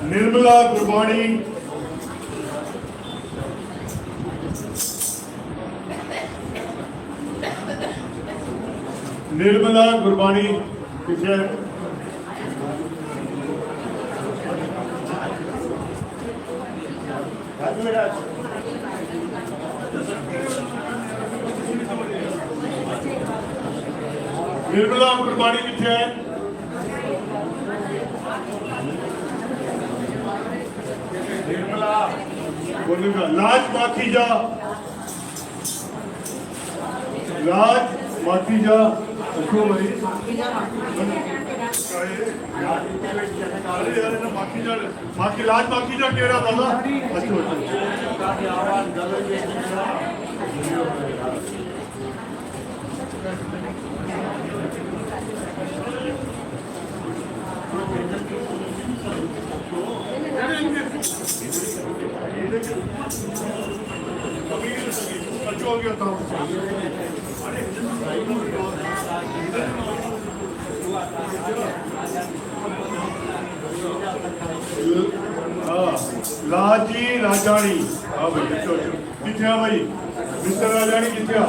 निर्मला गुरबाणी, निर्मला गुरबाणी किथे है? निर्मला गुरबाणी किथे है? निर्मला बोलेगा लाज माखीजा, लाज माखीजा क्यों भाई? अरे यार ना माखीजा, माखी लाज माखीजा कह रहा था ना। अच्छा हो गया था। लाजी राजानी, हाँ भाई किथे भाई मिस्टर राजानी किथे?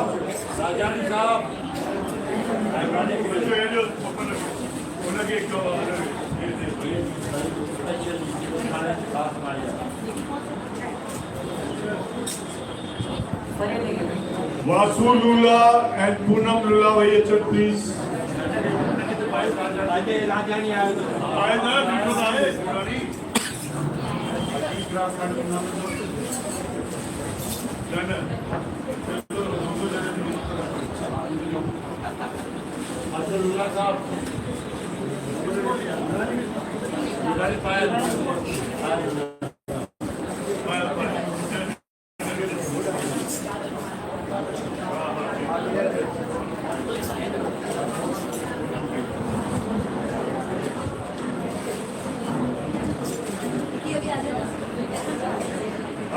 राजानी साहब वासु लूला एंड पूनम लूला भाई प्लीज। राजानी आए ना बिल्कुल आए।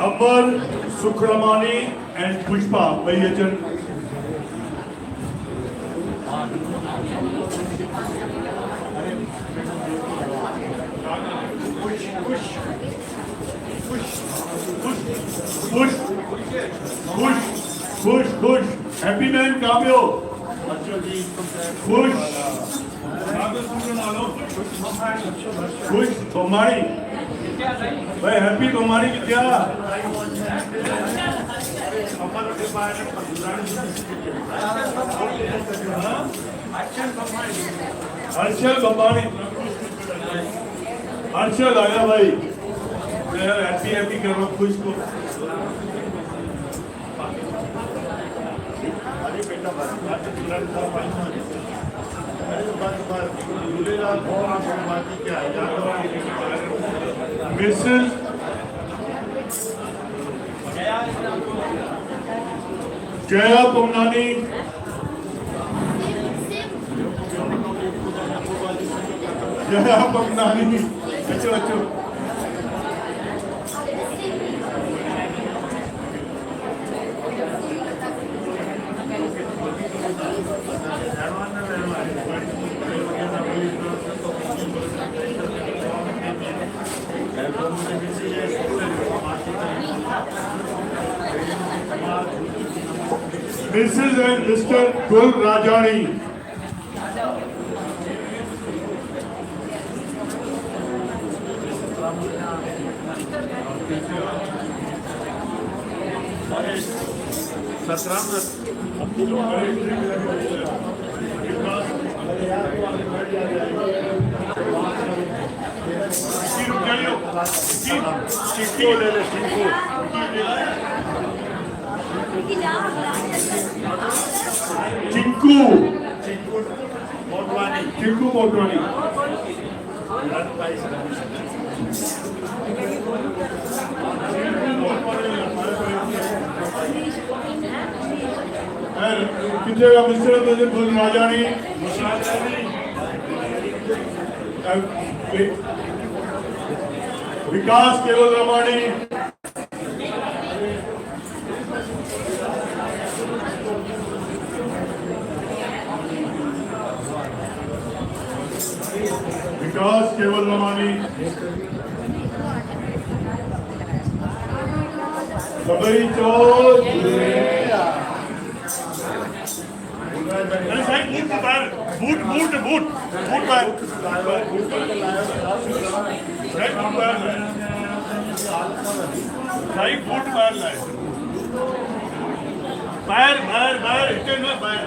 अमर सुखरमानी एंड पुष्पा भैयचन। खुश खुश खुश खुश हैप्पी मैन काम्यो खुश खुश तुम्हारी भाई हैप्पी तुम्हारी क्या? हर्षल बम्बानी, हर्षल आया भाई हैप्पी हैप्पी कर रहा हूँ खुश को। मिसेस जया पुमनानी, जया पुमनानी अच्छो अच्छो। Mrs. and Mr. Gul Rajani. Chinku Chinku Motwani. कितने का मिस्टर प्रेसिडेंट राजानी, विकास केवल रमानी, विकास केवल रमानी, सबई चौथ अरे साहब बूट पैर बूट बूट बूट बूट पैर साहब बूट पैर साहब बूट पैर लाए पैर पैर पैर इतने ना पैर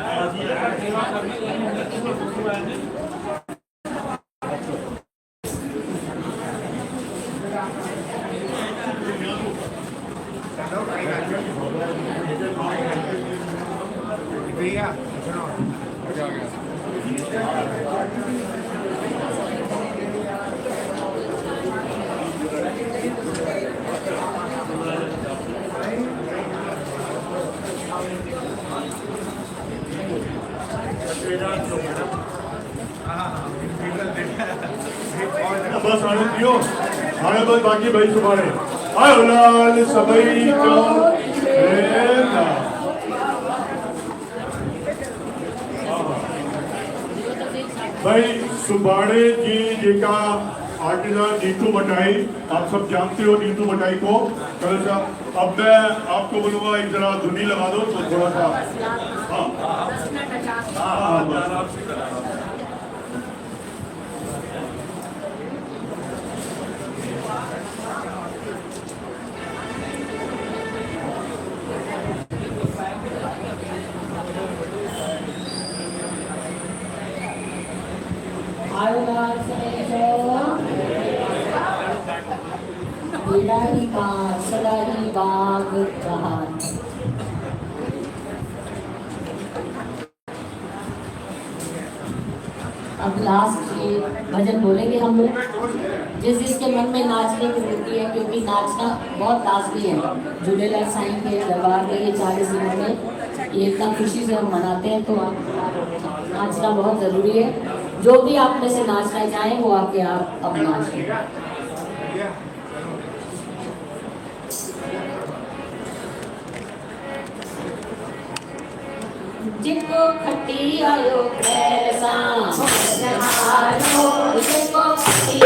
बस आने दियो आने बस बाकी भाई तुम्हारे आए लाल सबई चौथ भाई सुबाड़े जी जेका आर्टिजन नीतू मटाई आप सब जानते हो नीतू मटाई को कल सा अब मैं आपको बोलूंगा एक जरा धुनी लगा दो तो थोड़ा सा सदाही बाग जहान। अब लास्ट ये भजन बोलेंगे हम लोग जिस जिसके मन में नाचने की वृत्ति है, क्योंकि नाचना बहुत लाजमी है। झूलेलाल साईं के दरबार में ये 40 दिनों में ये इतना खुशी से हम मनाते हैं, तो नाचना बहुत ज़रूरी है। जो भी आप में से नाचना चाहें वो आके आप अब नाचें। जिनको खट्टी आयो कैसा जिनको खट्टी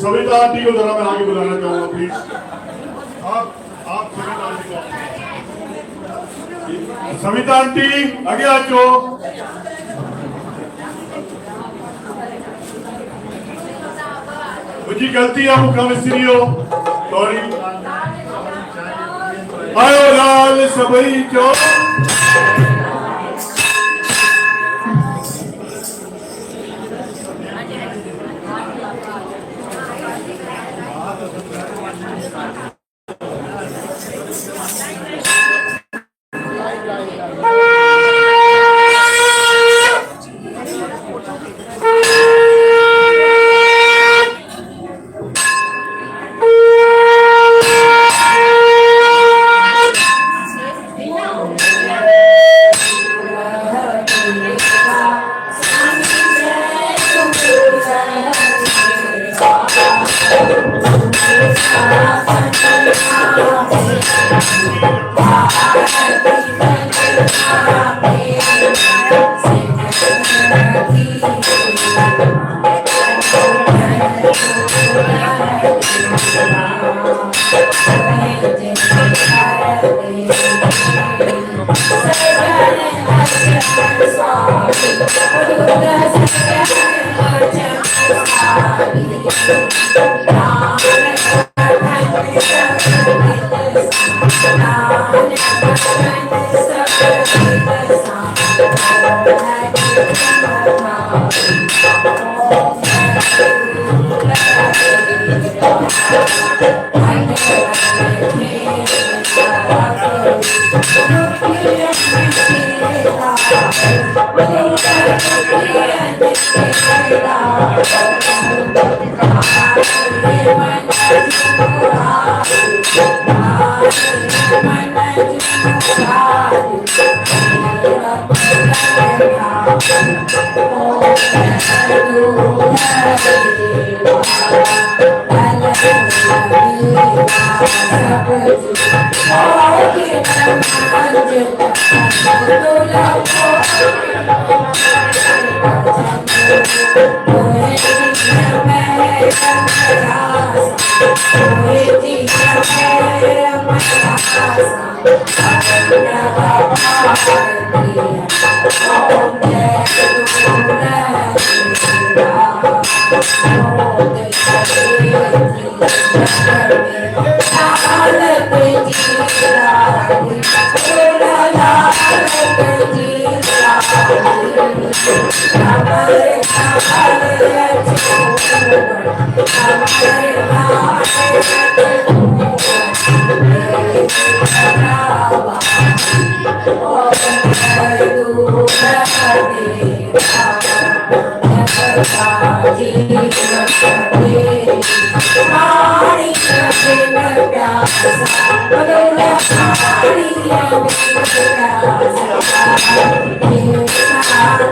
सविता आंटी को जरा मैं आगे बुलाना चाहूंगा प्लीज। आप सविता आंटी आगे आ जाओ। मुझे गलती है मुखा मिस्त्री हो सॉरी। आयो लाल सबई चो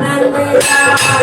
Nanda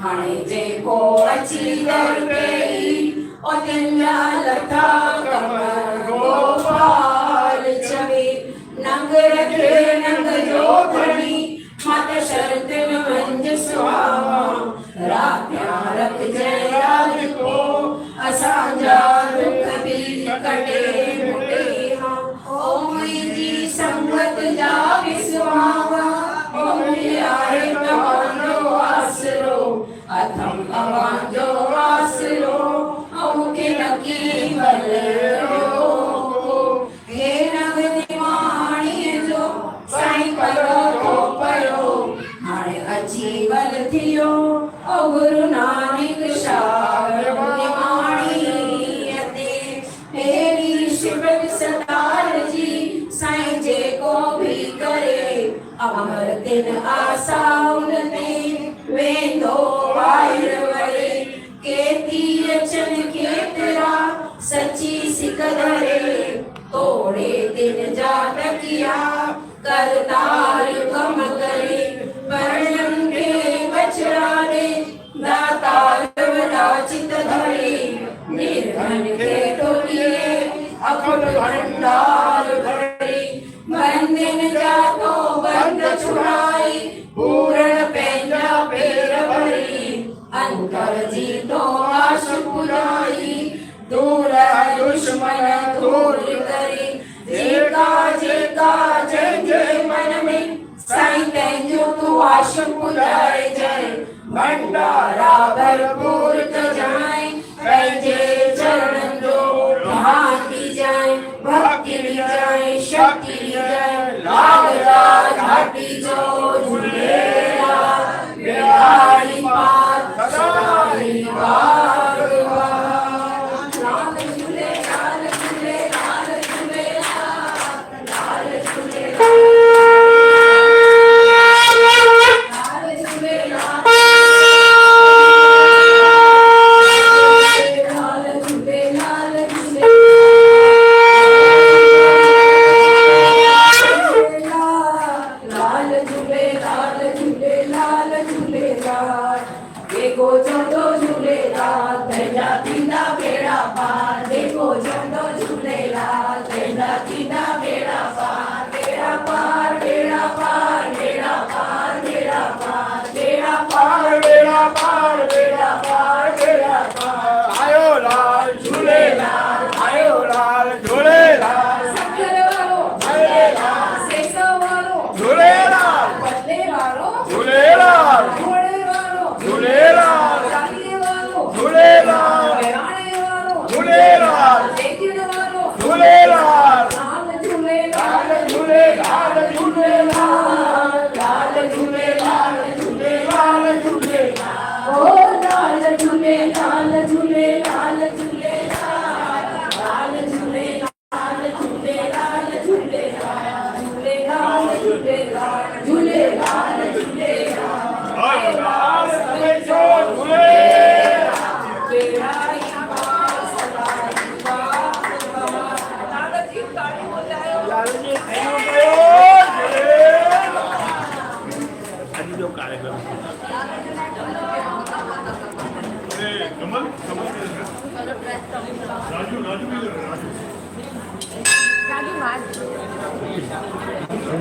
हाणे जेको अची दर कई ओतिला लथा कमर गोपाल चवे नंग रखे नंग जो खड़ी मत शरत मंज सुहावा रात्या रख जय राज को असांजा दुख भी कटे मुटे हाँ ओ मुंहिंजी संगत जा विसवावा ओ मुझे आहे तव्हांजो आसरो अथम तव्हांजो आसरो ओ मूंखे नकी बलरो हे रंग निमाणीअ जो साईं पलो थो पयो हाणे अची बल थियो ओ गुरु नानक शाह निमाणीअ ते हेरी शिवक सतार जी साईं जेको भी करे अमर दिन आसा उन ते वेंदो वाहिर वरे केती अचन केतिरा सची सिक धरे तोड़े दिन जा तकिया करतार कम करे वर्णन के बचड़ारे दातार वराचित धरे निर्धन के टोलिए अखंड भंडार भरे बंदन जातो बंद छुड़ाई पूर्ण पेंजा पेर भरी अंतर जीतो आश पुराई दूर दुश्मन दूर करे जेका जेका जय जय मन में साईं तंहिंजो तू आश पुराए जय भंडारा भरपूर जाए पंहिंजे चरणन जो भांति जाए भक्ति जाए शक्ति जाए लाल घाटी जो झूलेला बिहारी पार सदाई भगवान लाल झूले लाल झूले लाल झूले लाल झूले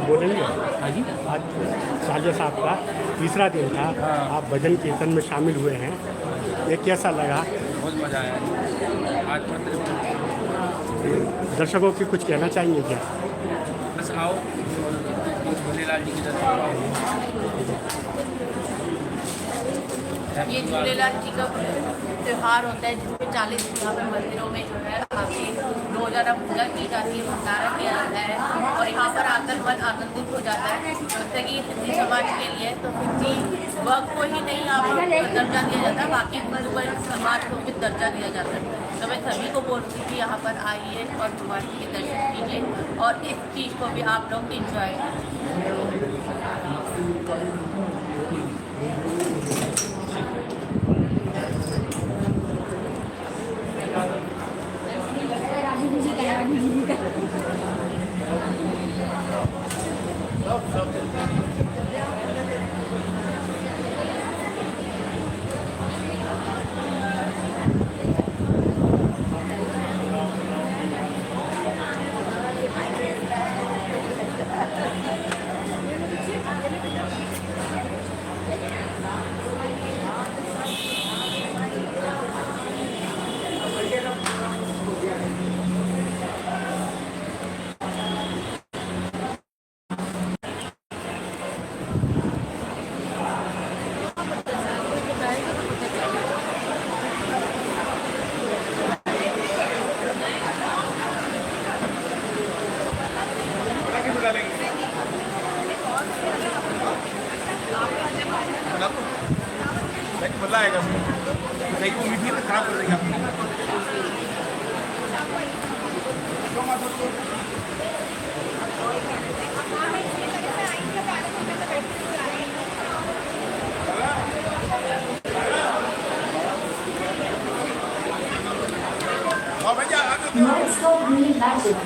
बोलेंगे आज साजिया साहब का तीसरा दिन था, आप भजन कीर्तन में शामिल हुए हैं, ये कैसा लगा? बहुत मज़ा आया आज। दर्शकों की कुछ कहना चाहिए क्या? बस आओ झूलेलाल जी की दर्शन आओ। ये झूलेलाल जी का त्यौहार होता है जिसमें 40 दिन यहाँ पर मंदिरों में जो है काफ़ी रोजाना पूजा की जाती है, भंडारा किया जाता है और यहाँ पर आकर मन आनंदित हो जाता है। जैसे कि हिंदी समाज के लिए तो हिंदी वर्ग को ही नहीं यहाँ पर दर्जा दिया जाता, बाकी समाज को भी दर्जा दिया जाता है। तो मैं सभी को बोलती हूँ कि यहाँ पर आइए और भगवान जी के दर्शन कीजिए और इस चीज़ को भी आप लोग इंजॉय ना तो लाइक बदला आएगा कहीं को मीठी है खराब कर देगा Let's go really magic.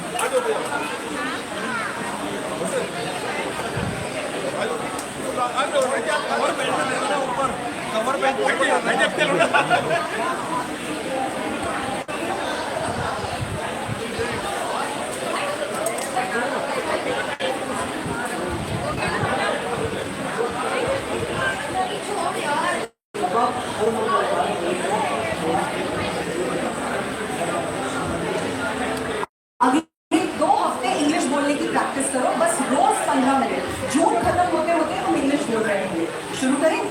अगले 2 हफ्ते इंग्लिश बोलने की प्रैक्टिस करो, बस रोज 15 मिनट। झूठ खत्म होते होते हम इंग्लिश बोल रहे होंगे। शुरू करें?